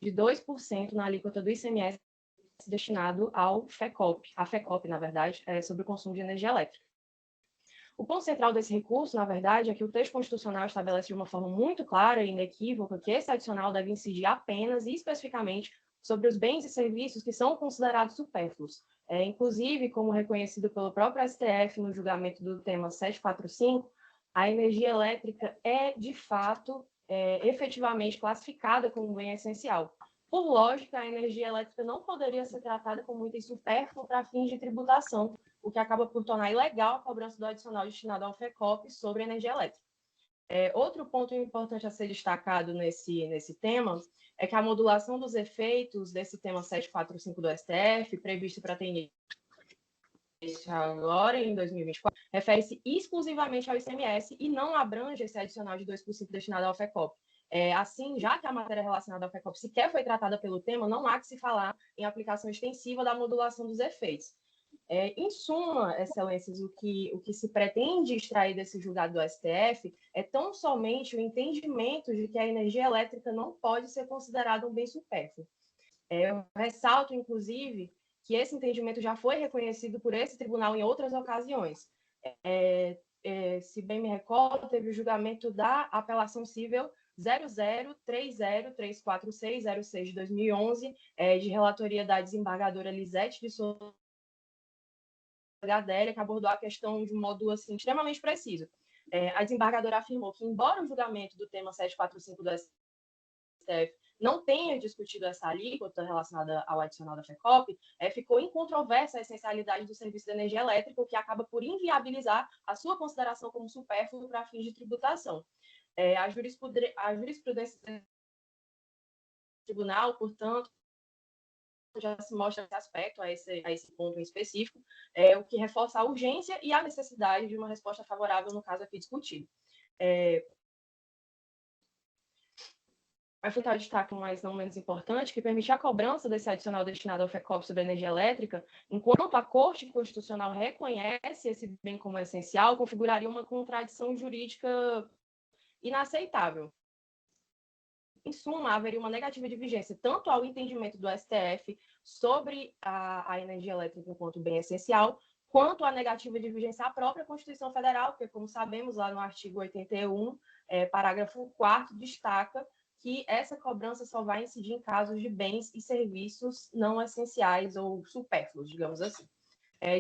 de 2% na alíquota do ICMS destinado ao FECOP, a FECOP, na verdade, sobre o consumo de energia elétrica. O ponto central desse recurso, na verdade, é que o texto constitucional estabelece de uma forma muito clara e inequívoca que esse adicional deve incidir apenas e especificamente sobre os bens e serviços que são considerados supérfluos. Inclusive, como reconhecido pelo próprio STF no julgamento do tema 745, a energia elétrica é, de fato, efetivamente classificada como um bem essencial. Por lógica, a energia elétrica não poderia ser tratada como item supérfluo para fins de tributação, o que acaba por tornar ilegal a cobrança do adicional destinado ao FECOP sobre a energia elétrica. Outro ponto importante a ser destacado nesse tema é que a modulação dos efeitos desse tema 745 do STF, previsto para ter início agora, em 2024, refere-se exclusivamente ao ICMS e não abrange esse adicional de 2% destinado ao FECOP. Assim, já que a matéria relacionada ao FECOP sequer foi tratada pelo tema, não há que se falar em aplicação extensiva da modulação dos efeitos. Em suma, excelências, o que se pretende extrair desse julgado do STF é tão somente o entendimento de que a energia elétrica não pode ser considerada um bem supérfluo. Eu ressalto, inclusive, que esse entendimento já foi reconhecido por esse tribunal em outras ocasiões. Se bem me recordo, teve o julgamento da apelação civil 0030346006 de 2011, de relatoria da desembargadora Lisete de Souza Gadéria, que abordou a questão de um modo assim, extremamente preciso. A desembargadora afirmou que, embora o julgamento do tema 745 do STF não tenha discutido essa alíquota relacionada ao adicional da FECOP, ficou incontroversa a essencialidade do serviço de energia elétrica, o que acaba por inviabilizar a sua consideração como supérfluo para fins de tributação. A jurisprudência do tribunal, portanto, já se mostra esse aspecto, a esse ponto em específico, o que reforça a urgência e a necessidade de uma resposta favorável no caso aqui discutido. Vai ficar o destaque, mas não menos importante, que permite a cobrança desse adicional destinado ao FECOP sobre a energia elétrica, enquanto a Corte Constitucional reconhece esse bem como essencial, configuraria uma contradição jurídica inaceitável. Em suma, haveria uma negativa de vigência tanto ao entendimento do STF sobre a energia elétrica enquanto bem essencial, quanto à negativa de vigência à própria Constituição Federal, porque, como sabemos, lá no artigo 81, parágrafo 4º, destaca que essa cobrança só vai incidir em casos de bens e serviços não essenciais ou supérfluos, digamos assim.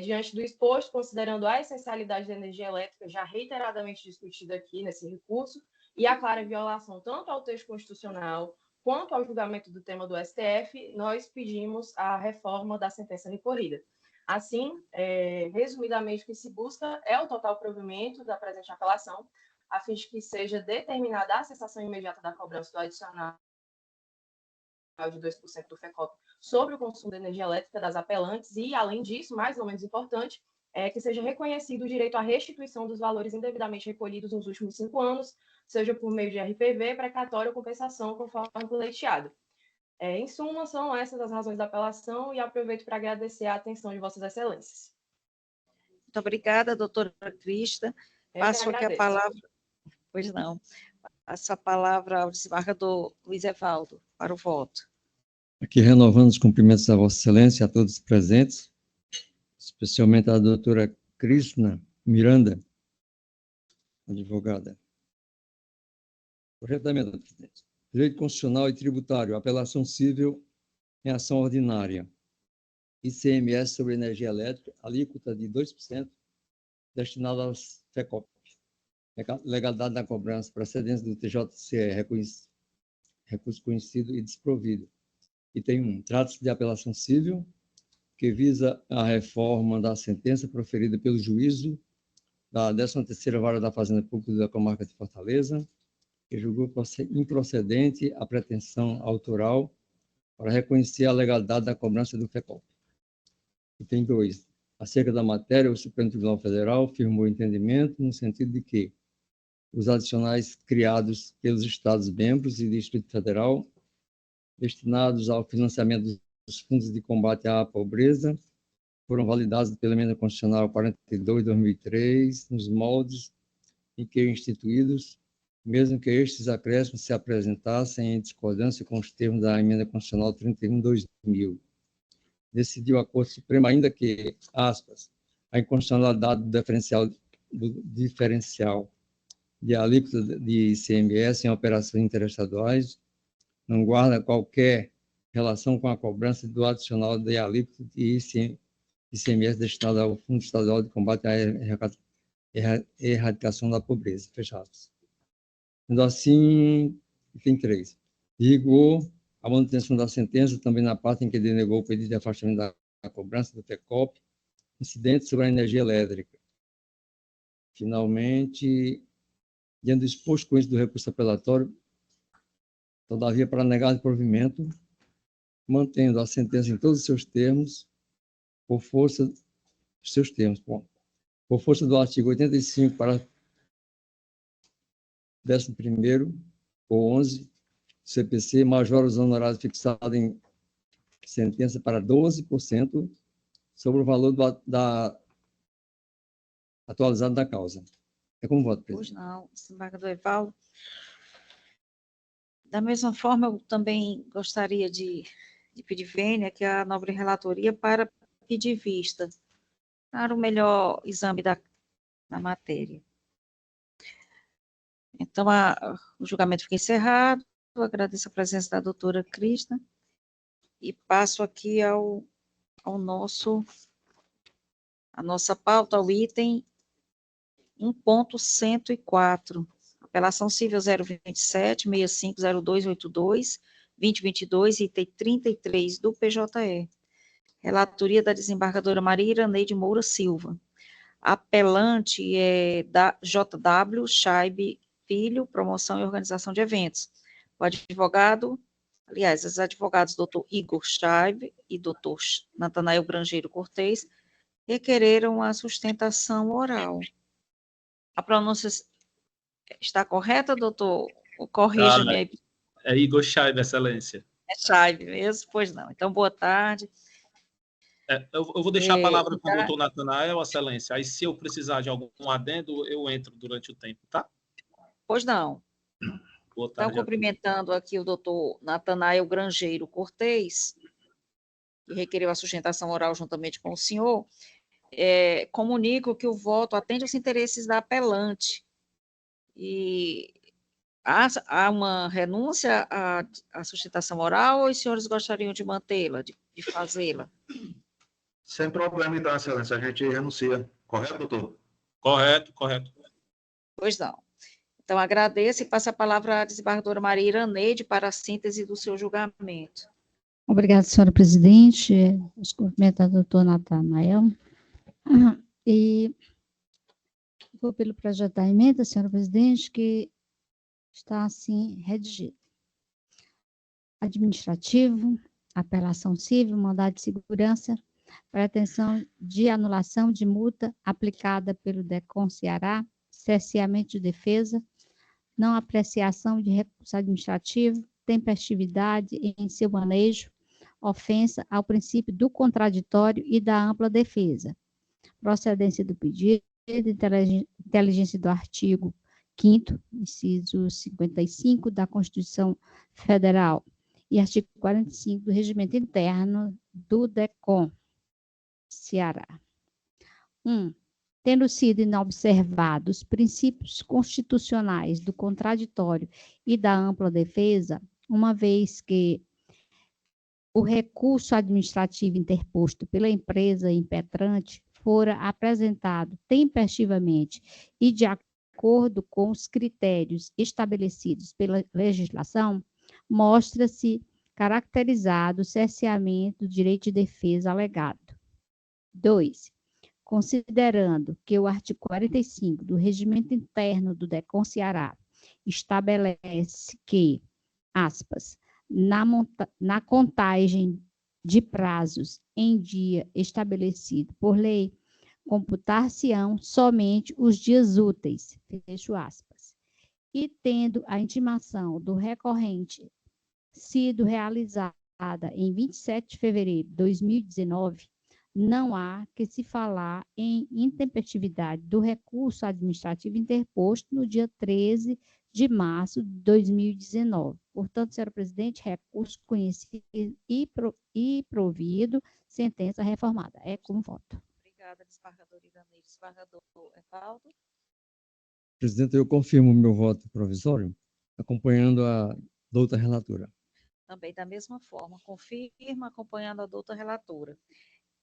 Diante do exposto, considerando a essencialidade da energia elétrica, já reiteradamente discutida aqui nesse recurso, e a clara violação tanto ao texto constitucional quanto ao julgamento do tema do STF, nós pedimos a reforma da sentença recorrida. Assim, resumidamente, o que se busca é o total provimento da presente apelação, a fim de que seja determinada a cessação imediata da cobrança do adicional de 2% do FECOP sobre o consumo de energia elétrica das apelantes e, além disso, mais ou menos importante, que seja reconhecido o direito à restituição dos valores indevidamente recolhidos nos últimos 5 anos, seja por meio de RPV, precatório ou compensação, conforme pleiteado. Em suma, são essas as razões da apelação e aproveito para agradecer a atenção de Vossas Excelências. Muito obrigada, doutora Crista. Passo aqui a palavra... Pois não. Passo a palavra ao desembargador Luiz Evaldo para o voto. Aqui renovando os cumprimentos a Vossa Excelência e a todos os presentes, especialmente a doutora Cristina Miranda, advogada. Corretamente, presidente. Direito constitucional e tributário, apelação civil em ação ordinária. ICMS sobre energia elétrica, alíquota de 2%, destinada aos FECOP. Legalidade da cobrança, procedência do TJCE, recurso conhecido e desprovido. Item 1. Trata-se de apelação civil, que visa a reforma da sentença proferida pelo juízo da 13ª Vara da Fazenda Pública da Comarca de Fortaleza, que julgou improcedente a pretensão autoral para reconhecer a legalidade da cobrança do FECOP. Item 2. Acerca da matéria, o Supremo Tribunal Federal firmou entendimento no sentido de que os adicionais criados pelos Estados-membros e Distrito Federal, destinados ao financiamento dos fundos de combate à pobreza, foram validados pela Emenda Constitucional 42 de 2003, nos moldes em que instituídos, mesmo que estes acréscimos se apresentassem em discordância com os termos da Emenda Constitucional 31 de 2000. Decidiu a Corte Suprema ainda que, aspas, a inconstitucionalidade do diferencial de alíquota de ICMS em operações interestaduais não guarda qualquer relação com a cobrança do adicional de alíquota de ICMS destinado ao Fundo Estadual de Combate à Erradicação da Pobreza. Fechados. Sendo assim, item 3. Rigor a manutenção da sentença também na parte em que denegou o pedido de afastamento da cobrança do FECOP, incidente sobre a energia elétrica. Finalmente, diante do exposto com isso do recurso apelatório, todavia, para negar o provimento, mantendo a sentença em todos os seus termos, por força dos seus termos, por força do artigo 85, para 11º ou 11, CPC, majora os honorários fixados em sentença para 12% sobre o valor atualizado da causa. É como voto, presidente. Pois não, desembargador Evaldo. Da mesma forma, eu também gostaria de pedir vênia que a nobre relatoria para pedir vista para o melhor exame da matéria. Então, o julgamento fica encerrado. Eu agradeço a presença da doutora Crista e passo aqui a nossa pauta, ao item 1.104. Apelação civil 027, 650282, 2022, item 33 do PJE. Relatoria da desembargadora Maria Iraneide Moura Silva. Apelante é da JW Scheibe Filho, promoção e organização de eventos. O advogado, aliás, os advogados doutor Igor Scheibe e doutor Natanael Grangeiro Cortez requereram a sustentação oral. A pronúncia está correta, doutor? Corrija-me aí. É Igor Scheibe, excelência. É Scheibe mesmo? Pois não. Então, boa tarde. Eu vou deixar a palavra para o doutor Natanael, excelência. Aí, se eu precisar de algum adendo, eu entro durante o tempo, tá? Pois não. Boa Então, tarde a cumprimentando aqui o doutor Natanael Grangeiro Cortez, que requereu a sustentação oral juntamente com o senhor, comunico que o voto atende aos interesses da apelante. E há uma renúncia à sustentação oral ou os senhores gostariam de mantê-la, de fazê-la? Sem problema, então, excelência. A gente renuncia. Correto, doutor? Correto, correto. Pois não. Então, agradeço e passo a palavra à desembargadora Maria Iraneide para a síntese do seu julgamento. Obrigada, senhora presidente. Os cumprimentos ao doutor Natanael. E vou pelo projeto da emenda, senhora presidente, que está assim redigido. Administrativo, apelação civil, mandado de segurança, pretensão de anulação de multa aplicada pelo DECOM Ceará, cerceamento de defesa, não apreciação de recurso administrativo, tempestividade em seu manejo, ofensa ao princípio do contraditório e da ampla defesa, procedência do pedido, inteligência do artigo 5º, inciso 55 da Constituição Federal e artigo 45 do Regimento Interno do DECOM Ceará. 1. Tendo sido inobservados os princípios constitucionais do contraditório e da ampla defesa, uma vez que o recurso administrativo interposto pela empresa impetrante fora apresentado tempestivamente e de acordo com os critérios estabelecidos pela legislação, mostra-se caracterizado o cerceamento do direito de defesa alegado. 2. Considerando que o artigo 45 do Regimento Interno do DECOM Ceará estabelece que, aspas, na contagem de prazos em dia estabelecido por lei, computar-se-ão somente os dias úteis, fecho aspas, e tendo a intimação do recorrente sido realizada em 27 de fevereiro de 2019, não há que se falar em intempestividade do recurso administrativo interposto no dia 13 de março de 2019. Portanto, senhora presidente, recurso conhecido e provido, sentença reformada. É com voto. Obrigada, desembargadora Iraneide. Desembargador Evaldo. Presidente, eu confirmo o meu voto provisório, acompanhando a douta relatora. Também da mesma forma, confirma, acompanhando a douta relatora.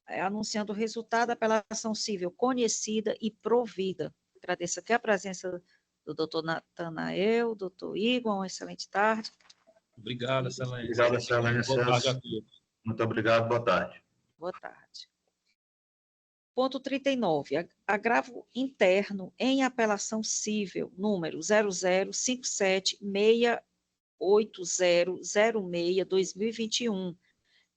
Anunciando o resultado da apelação civil conhecida e provida. Agradeço aqui a presença do doutor Natanael, doutor Igor, uma excelente tarde. Obrigado, excelência. Obrigado, excelência. Boa tarde a todos. Muito obrigado, boa tarde. Boa tarde. Ponto 39. Agravo interno em apelação civil, número 005768006-2021,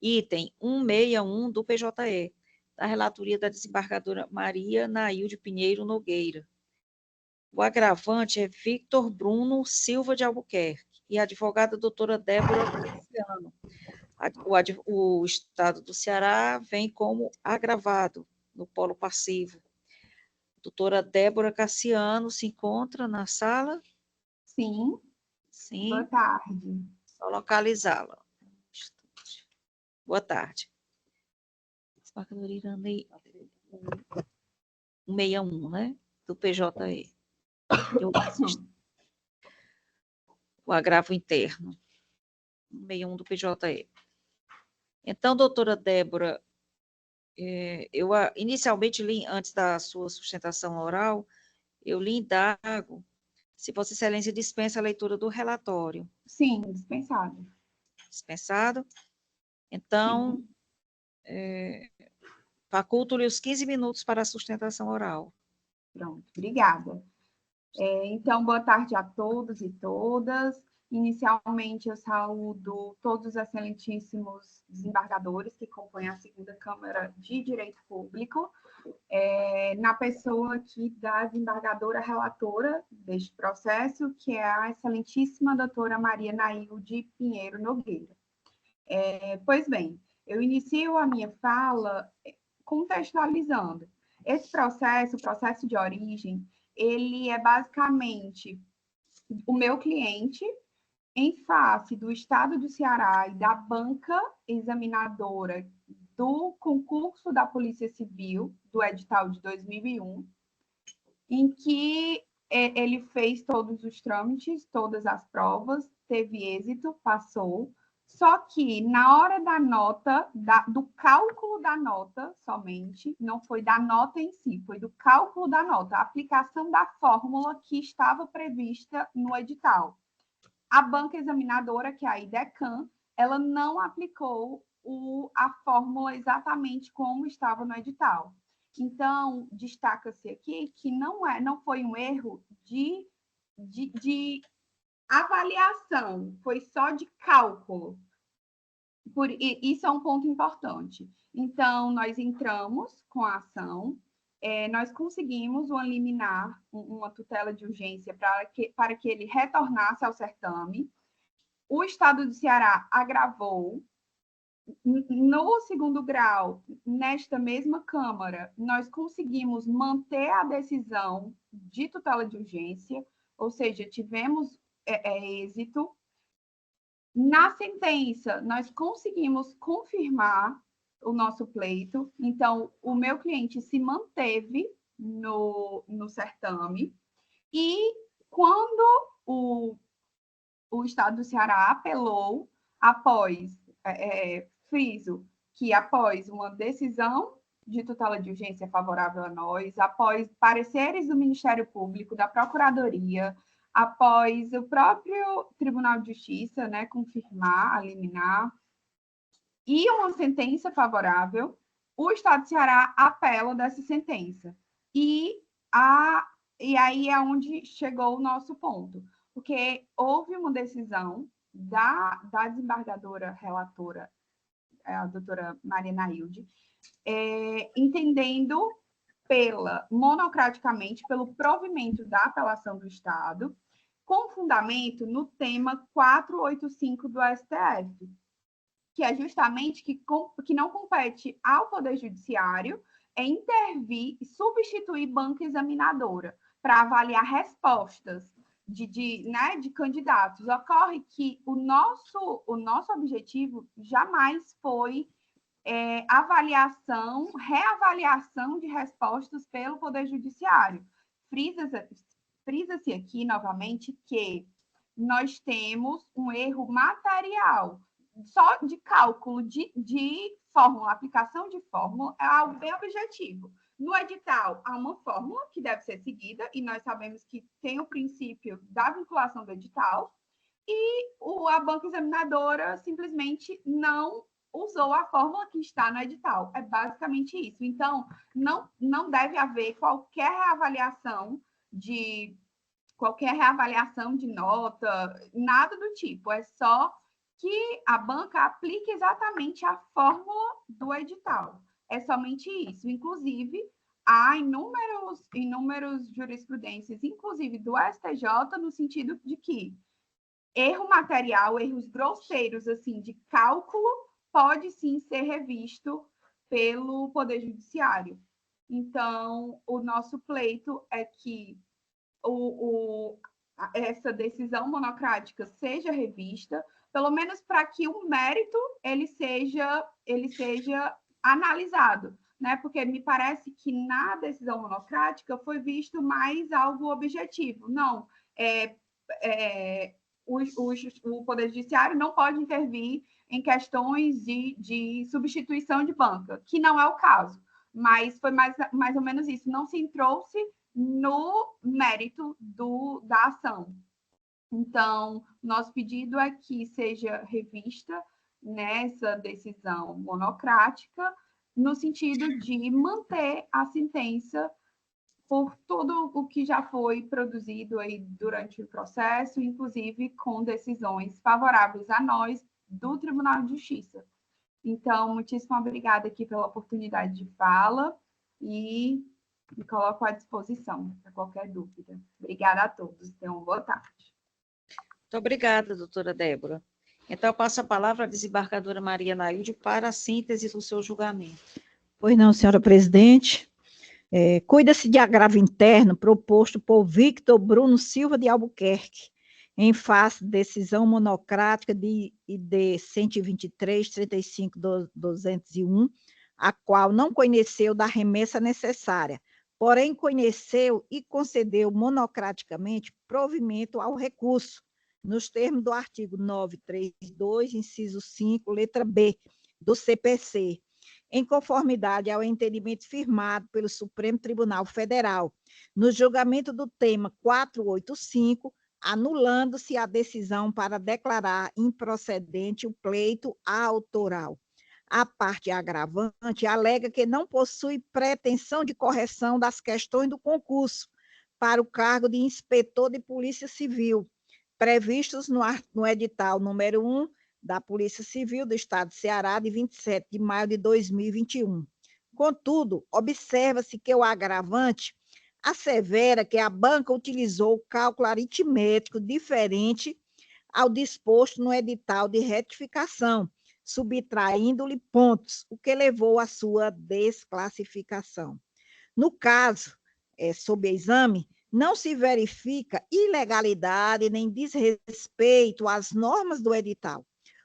item 161 do PJE, da relatoria da desembargadora Maria Nailde Pinheiro Nogueira. O agravante é Victor Bruno Silva de Albuquerque e a advogada doutora Débora Cassiano. O Estado do Ceará vem como agravado no polo passivo. Doutora Débora Cassiano se encontra na sala? Sim. Sim. Boa tarde. Só localizá-la. Boa tarde. Desembargadora Iraneide, 161, né? Do PJE. O agravo interno. 161 do PJE. Então, doutora Débora, eu inicialmente li, antes da sua sustentação oral, eu lhe indago se Vossa Excelência dispensa a leitura do relatório. Sim, dispensado. Dispensado. Então, faculto-lhe os 15 minutos para a sustentação oral. Pronto, obrigada. Então, boa tarde a todos e todas. Inicialmente, eu saúdo todos os excelentíssimos desembargadores que compõem a segunda Câmara de Direito Público, na pessoa aqui da desembargadora relatora deste processo, que é a excelentíssima doutora Maria Nailde Pinheiro Nogueira. Pois bem, eu inicio a minha fala contextualizando. Esse processo, o processo de origem, ele é basicamente o meu cliente em face do Estado do Ceará e da banca examinadora do concurso da Polícia Civil, do edital de 2001, em que ele fez todos os trâmites, todas as provas, teve êxito, passou, só que na hora da nota, do cálculo da nota somente, não foi da nota em si, foi do cálculo da nota, a aplicação da fórmula que estava prevista no edital. A banca examinadora, que é a IDECAM, ela não aplicou a fórmula exatamente como estava no edital. Então, destaca-se aqui que não foi um erro de avaliação, foi só de cálculo. Isso é um ponto importante. Então, nós entramos com a ação, nós conseguimos uma liminar, uma tutela de urgência para que ele retornasse ao certame. O Estado do Ceará agravou. No segundo grau, nesta mesma Câmara, nós conseguimos manter a decisão de tutela de urgência, ou seja, tivemos êxito. Na sentença, nós conseguimos confirmar o nosso pleito, então, o meu cliente se manteve no certame, e quando o Estado do Ceará apelou, após, friso, que após uma decisão de tutela de urgência favorável a nós, após pareceres do Ministério Público, da Procuradoria, após o próprio Tribunal de Justiça, né, confirmar, a liminar, e uma sentença favorável, o Estado do Ceará apela dessa sentença. E aí é onde chegou o nosso ponto, porque houve uma decisão da desembargadora relatora, a doutora Maria Nailde, entendendo monocraticamente pelo provimento da apelação do Estado, com fundamento no tema 485 do STF, que é justamente que não compete ao Poder Judiciário intervir e substituir banca examinadora para avaliar respostas de candidatos. Ocorre que o nosso objetivo jamais foi reavaliação de respostas pelo Poder Judiciário. Frisa-se aqui, novamente, que nós temos um erro material, só de cálculo de fórmula, aplicação de fórmula, é algo bem objetivo. No edital, há uma fórmula que deve ser seguida, e nós sabemos que tem o princípio da vinculação do edital, e a banca examinadora simplesmente não usou a fórmula que está no edital. É basicamente isso. Então, não deve haver qualquer reavaliação de nota, nada do tipo. É só que a banca aplique exatamente a fórmula do edital. É somente isso. Inclusive, há inúmeros jurisprudências, inclusive do STJ, no sentido de que erro material, erros grosseiros assim de cálculo, pode sim ser revisto pelo Poder Judiciário. Então, o nosso pleito é que essa decisão monocrática seja revista, pelo menos para que o mérito ele seja analisado, né? Porque me parece que na decisão monocrática foi visto mais algo objetivo. Não, o Poder Judiciário não pode intervir em questões de substituição de banca, que não é o caso, mas foi mais ou menos isso, não se entrou-se no mérito da ação. Então, nosso pedido é que seja revista nessa decisão monocrática, no sentido de manter a sentença por tudo o que já foi produzido aí durante o processo, inclusive com decisões favoráveis a nós do Tribunal de Justiça. Então, muitíssimo obrigada aqui pela oportunidade de fala e me coloco à disposição para qualquer dúvida. Obrigada a todos. Tenham uma boa tarde. Muito obrigada, doutora Débora. Então, eu passo a palavra à desembargadora Maria Nailde para a síntese do seu julgamento. Pois não, senhora presidente. Cuida-se de agravo interno proposto por Victor Bruno Silva de Albuquerque, em face de decisão monocrática de ID 123.35.201, a qual não conheceu da remessa necessária, porém conheceu e concedeu monocraticamente provimento ao recurso, nos termos do artigo 932, inciso 5, letra B, do CPC, em conformidade ao entendimento firmado pelo Supremo Tribunal Federal, no julgamento do tema 485, anulando-se a decisão para declarar improcedente o pleito autoral. A parte agravante alega que não possui pretensão de correção das questões do concurso para o cargo de inspetor de Polícia Civil, previstos no edital número 1 da Polícia Civil do Estado de Ceará, de 27 de maio de 2021. Contudo, observa-se que o agravante assevera que a banca utilizou cálculo aritmético diferente ao disposto no edital de retificação, subtraindo-lhe pontos, o que levou à sua desclassificação. No caso, sob exame, não se verifica ilegalidade nem desrespeito às normas do edital.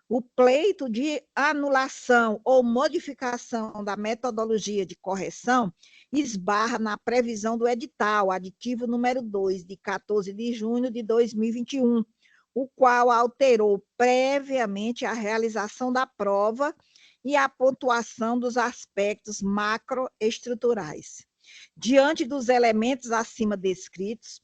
O pleito de anulação ou modificação da metodologia de correção esbarra na previsão do edital, aditivo número 2, de 14 de junho de 2021, o qual alterou previamente a realização da prova e a pontuação dos aspectos macroestruturais. Diante dos elementos acima descritos,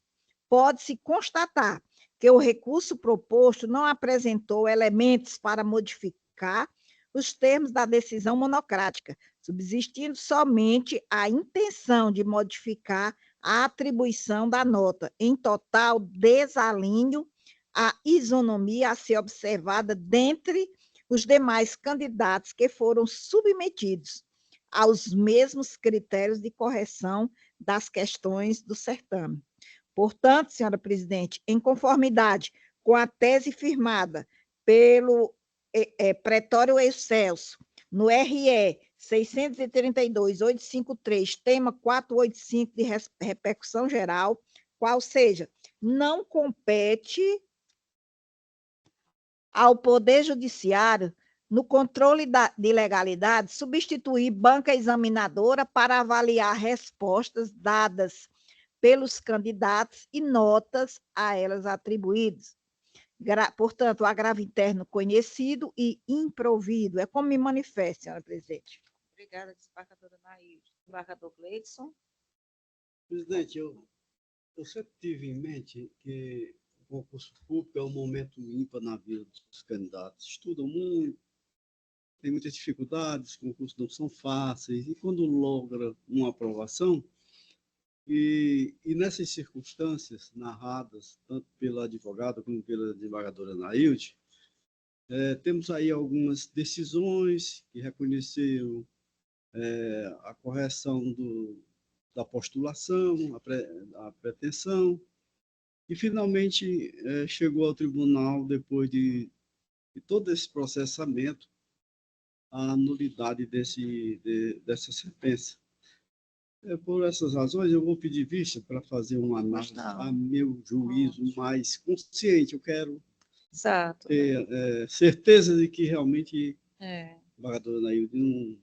pode-se constatar que o recurso proposto não apresentou elementos para modificar os termos da decisão monocrática, subsistindo somente a intenção de modificar a atribuição da nota, em total desalinho à isonomia a ser observada dentre os demais candidatos que foram submetidos aos mesmos critérios de correção das questões do certame. Portanto, senhora presidente, em conformidade com a tese firmada pelo Pretório Excelso, no RE 632.853, tema 485 de repercussão geral, qual seja, não compete ao Poder Judiciário, no controle de legalidade, substituir banca examinadora para avaliar respostas dadas pelos candidatos e notas a elas atribuídas. Portanto, o agravo interno conhecido e improvido. É como me manifesto, senhora presidente. Obrigada, desembargadora Nailde. Desembargador Gleidson. Presidente, eu sempre tive em mente que o concurso público é um momento ímpar na vida dos candidatos. Estudam muito, tem muitas dificuldades, os concursos não são fáceis, e quando logra uma aprovação, e nessas circunstâncias narradas, tanto pela advogada como pela desembargadora Nailde, temos aí algumas decisões que reconheceram a correção da postulação, a pretensão, e finalmente chegou ao tribunal, depois de todo esse processamento, a nulidade dessa sentença. Por essas razões, eu vou pedir vista para fazer uma análise, a meu juízo, mais consciente. Eu quero ter certeza de que realmente a desembargadora Nailde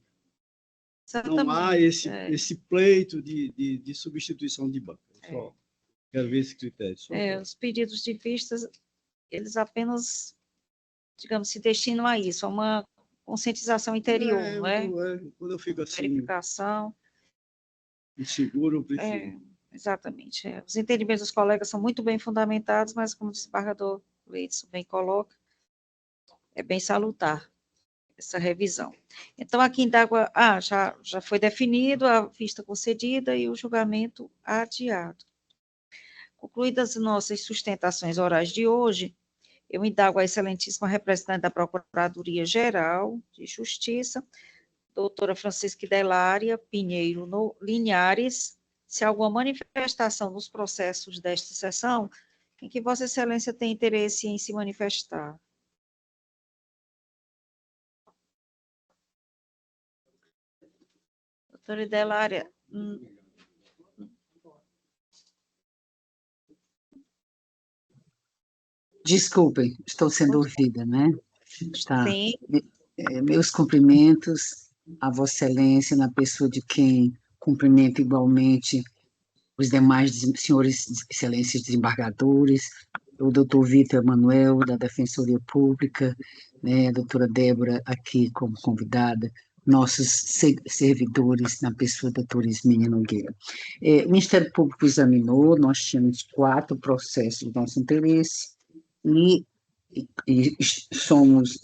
não há esse pleito de substituição de banca. Só quero ver esse critério. Os pedidos de vistas, eles apenas, digamos, se destinam a isso, a uma conscientização interior, não é? Quando eu fico assim, verificação. Inseguro, eu prefiro. Exatamente. Os entendimentos dos colegas são muito bem fundamentados, mas, como o desembargador Gleidson bem coloca, é bem salutar essa revisão. Então, aqui em Dágua, já foi definido a vista concedida e o julgamento adiado. Concluídas nossas sustentações orais de hoje, eu indago a excelentíssima representante da Procuradoria-Geral de Justiça, doutora Francisca Delária Pinheiro Linhares, se há alguma manifestação nos processos desta sessão em que Vossa Excelência tem interesse em se manifestar. Doutora Delária, Desculpem, estou sendo ouvida, né? Está. Sim. Meus cumprimentos a Vossa Excelência, na pessoa de quem cumprimento igualmente os demais senhores excelências desembargadores, o doutor Vitor Emanuel, da Defensoria Pública, né, a doutora Débora aqui como convidada, nossos servidores, na pessoa da doutora Ismênia Nogueira. O Ministério Público examinou, nós tínhamos 4 processos de nosso interesse, e somos,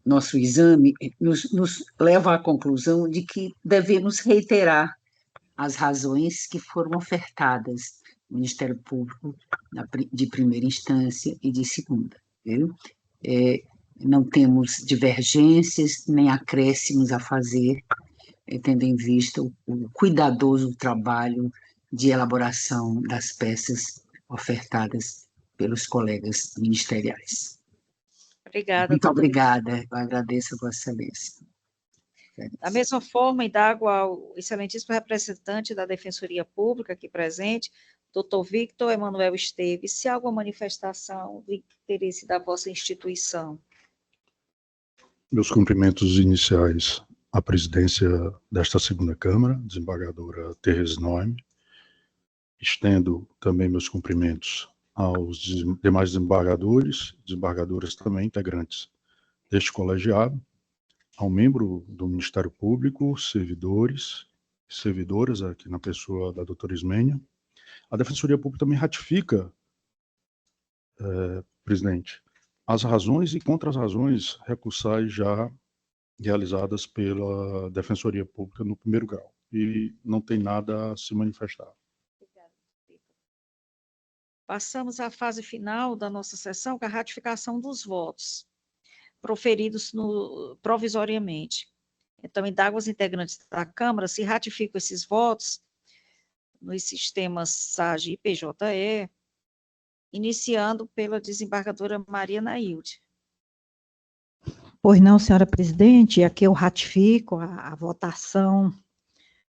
nosso exame nos leva à conclusão de que devemos reiterar as razões que foram ofertadas no Ministério Público de primeira instância e de segunda. Viu? Não temos divergências nem acréscimos a fazer, tendo em vista o cuidadoso trabalho de elaboração das peças ofertadas pelos colegas ministeriais. Obrigada. Muito obrigada, eu agradeço a Vossa Excelência. Da mesma forma, indago ao excelentíssimo representante da Defensoria Pública aqui presente, doutor Victor Emanuel Esteves, se há alguma manifestação do interesse da vossa instituição. Meus cumprimentos iniciais à presidência desta segunda Câmara, desembargadora Thérèse Noemi. Estendo também meus cumprimentos aos demais desembargadores, desembargadoras também, integrantes deste colegiado, ao membro do Ministério Público, servidores e servidoras, aqui na pessoa da doutora Ismênia. A Defensoria Pública também ratifica, presidente, as razões e contra-razões recursais já realizadas pela Defensoria Pública no primeiro grau, e não tem nada a se manifestar. Passamos à fase final da nossa sessão, com a ratificação dos votos proferidos provisoriamente. Então, indago aos integrantes da Câmara se ratificam esses votos nos sistemas SAGE e PJE, iniciando pela desembargadora Maria Nailde. Pois não, senhora presidente, aqui eu ratifico a votação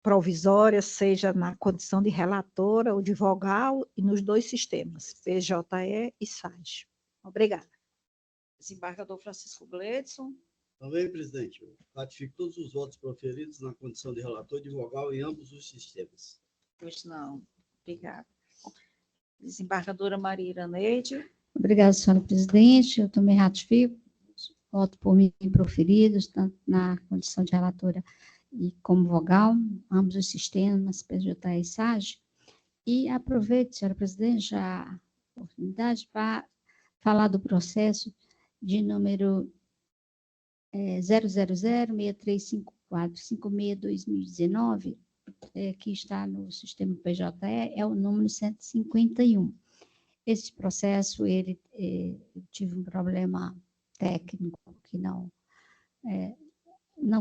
provisória, seja na condição de relatora ou de vogal, e nos 2 sistemas, PJE e SAGE. Obrigada. Desembargador Francisco Gledson. Também, presidente, eu ratifico todos os votos proferidos na condição de relator e de vogal em ambos os sistemas. Pois não. Obrigada. Desembargadora Maria Iraneide. Obrigada, senhora presidente. Eu também ratifico os votos por mim proferidos, tanto na condição de relatora e como vogal, ambos os sistemas, PJE e SAGE. E aproveito, senhora presidente, a oportunidade para falar do processo de número 000-6354-56-2019, que está no sistema PJE, é o número 151. Esse processo, eu tive um problema técnico que não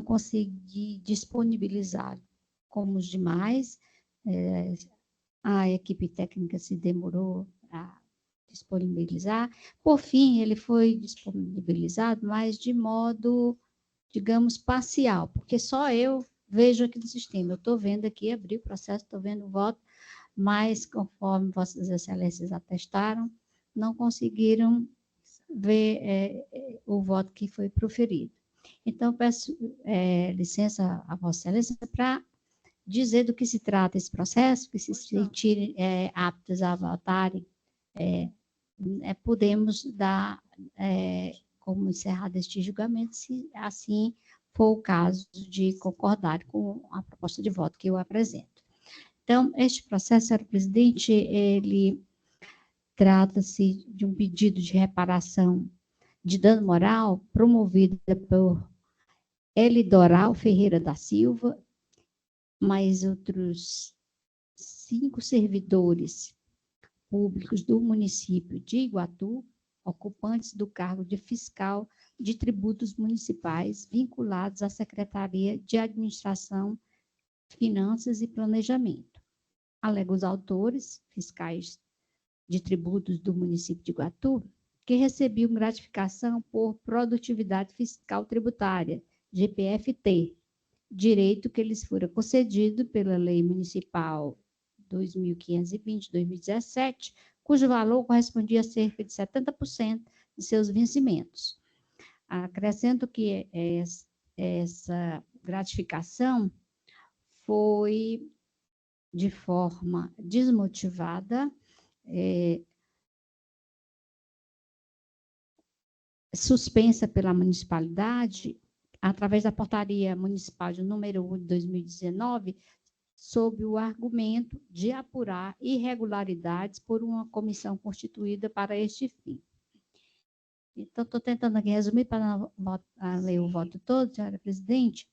consegui disponibilizar como os demais. A equipe técnica se demorou a disponibilizar. Por fim, ele foi disponibilizado, mas de modo, digamos, parcial, porque só eu vejo aqui no sistema. Eu estou vendo aqui, abri o processo, estou vendo o voto, mas, conforme Vossas Excelências atestaram, não conseguiram ver o voto que foi proferido. Então, peço licença a Vossa Excelência para dizer do que se trata esse processo, que se sentirem aptos a votarem, podemos dar como encerrado este julgamento, se assim for o caso de concordar com a proposta de voto que eu apresento. Então, este processo, senhora presidente, ele trata-se de um pedido de reparação de dano moral promovida por Elidoral Ferreira da Silva, mais outros 5 servidores públicos do município de Iguatu, ocupantes do cargo de fiscal de tributos municipais vinculados à Secretaria de Administração, Finanças e Planejamento. Alega os autores, fiscais de tributos do município de Iguatu, que recebiam gratificação por produtividade fiscal tributária, GPFT, direito que lhes fora concedido pela Lei Municipal 2520/2017, cujo valor correspondia a cerca de 70% de seus vencimentos. Acrescento que essa gratificação foi de forma desmotivada, suspensa pela municipalidade, através da portaria municipal de número 1 de 2019, sob o argumento de apurar irregularidades por uma comissão constituída para este fim. Então, estou tentando aqui resumir para não ler o voto todo, senhora presidente.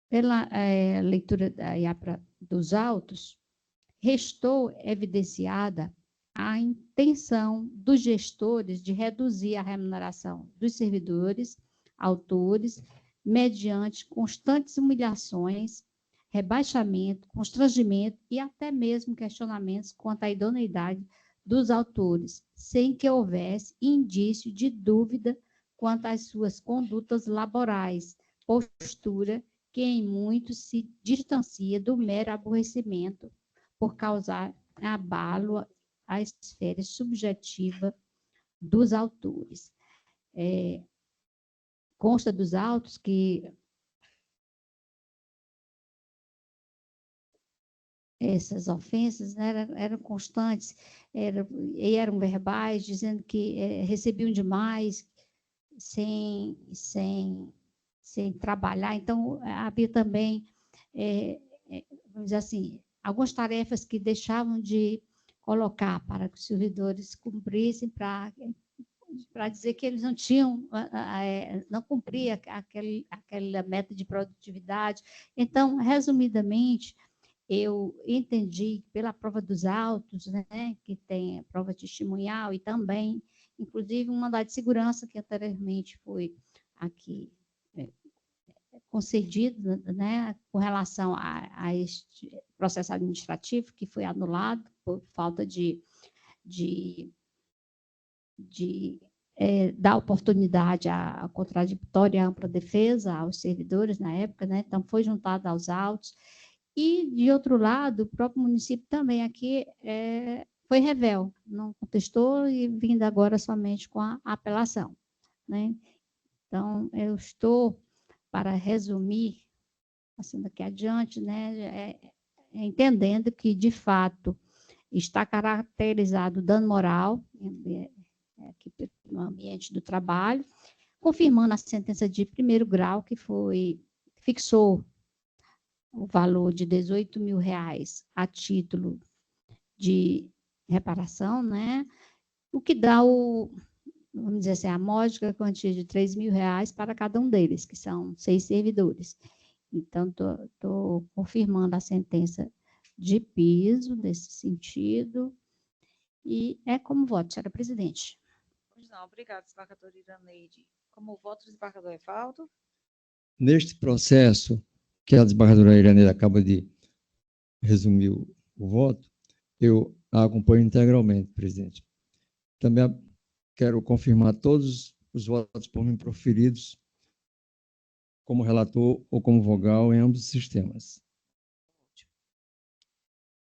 Pela leitura dos autos, restou evidenciada a intenção dos gestores de reduzir a remuneração dos servidores, autores, mediante constantes humilhações, rebaixamento, constrangimento e até mesmo questionamentos quanto à idoneidade dos autores, sem que houvesse indício de dúvida quanto às suas condutas laborais, postura que em muito se distancia do mero aborrecimento por causar abalo à esfera subjetiva dos autores. Consta dos autos que essas ofensas, né, eram constantes, eram verbais, dizendo que recebiam demais, sem trabalhar. Então, havia também, vamos dizer assim, algumas tarefas que deixavam de colocar para que os servidores cumprissem, para dizer que eles não tinham, não cumpria aquela meta de produtividade. Então, resumidamente, eu entendi pela prova dos autos, né, que tem a prova testemunhal e também, inclusive, um mandado de segurança que anteriormente foi aqui concedido, né, com relação a este processo administrativo que foi anulado por falta de dar oportunidade à contraditória e à ampla defesa aos servidores na época, né, então foi juntado aos autos. E, de outro lado, o próprio município também aqui foi revel, não contestou e vindo agora somente com a apelação, né? Então, eu estou, para resumir, passando aqui adiante, né, entendendo que, de fato, está caracterizado dano moral aqui no ambiente do trabalho, confirmando a sentença de primeiro grau que fixou o valor de R$18 mil a título de reparação, né? O que dá vamos dizer assim, a módica quantia de R$3 mil para cada um deles, que são 6 servidores. Então, estou confirmando a sentença de piso nesse sentido, e como voto, senhora presidente. Pois não, obrigada, desembargadora Iraneide. Como voto, desembargador Evaldo. Neste processo, que a desembargadora Iraneide acaba de resumir o voto, eu a acompanho integralmente, presidente. Também quero confirmar todos os votos por mim proferidos como relator ou como vogal em ambos os sistemas.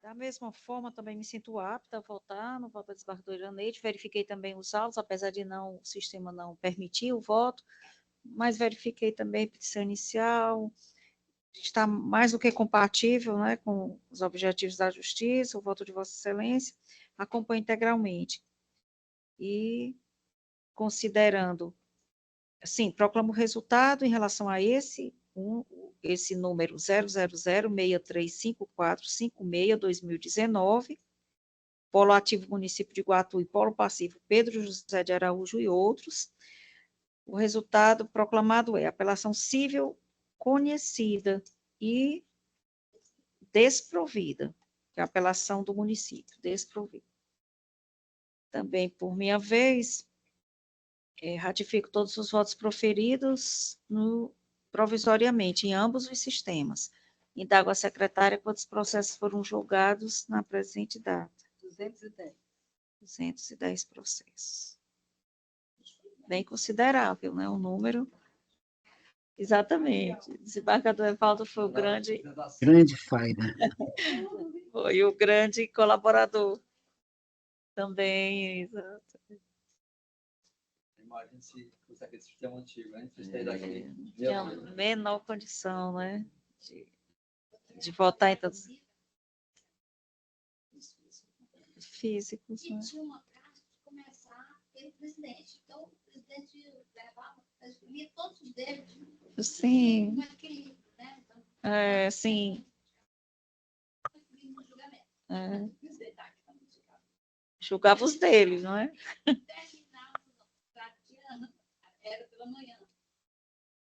Da mesma forma, também me sinto apta a votar no voto da desembargadora Iraneide. Verifiquei também os autos, apesar de o sistema não permitir o voto, mas verifiquei também a petição inicial, está mais do que compatível, né, com os objetivos da justiça, o voto de Vossa Excelência, acompanho integralmente. E, considerando, assim, proclamo o resultado em relação a esse número 000635456-2019, Polo Ativo Município de Iguatu e Polo Passivo Pedro José de Araújo e outros. O resultado proclamado é apelação civil conhecida e desprovida, que é a apelação do município, desprovida. Também, por minha vez, ratifico todos os votos proferidos provisoriamente em ambos os sistemas. Indago à secretária quantos processos foram julgados na presente data. 210. 210 processos. Bem considerável, né, o número. Exatamente. Desembargador Evaldo foi o grande... Grande faida. Foi o grande colaborador também, exato. Imagina se fosse aquele sistema antigo, né? Vocês têm daqui. Tinha a menor condição, né? De votar em todos os físicos. E Né? tinha uma prática de começar pelo presidente. Então, o presidente levava, escolhia todos os deles. Sim. Com equilíbrio, né? Então, Sim. no julgamento. Julgava os deles, não é? Era pela manhã.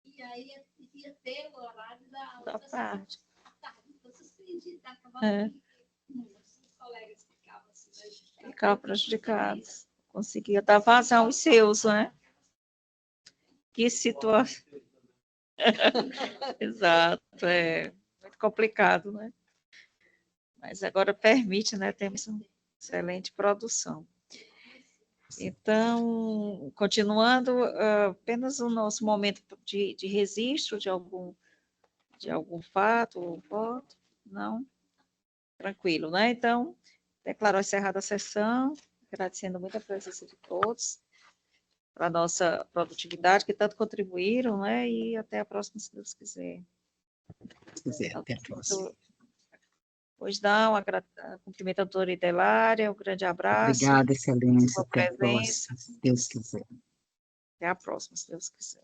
E aí ia ter o horário da Da tarde. Então, suspendia, acabava os colegas ficavam assim, Ficavam prejudicados. Conseguia dar vazão aos seus, né? Que situação. Exato, é muito complicado, né? Mas agora permite, né? Temos uma excelente produção. Então, continuando, apenas o nosso momento de registro de algum fato ou voto, não? Tranquilo, né? Então, declaro encerrada a sessão, agradecendo muito a presença de todos, para a nossa produtividade, que tanto contribuíram, né? E até a próxima, se Deus quiser. Se quiser, até a próxima. Pois não, cumprimento a doutora Idelária, um grande abraço. Obrigada, Excelência. Sua Até a presença. próxima, se Deus quiser. Até a próxima, se Deus quiser.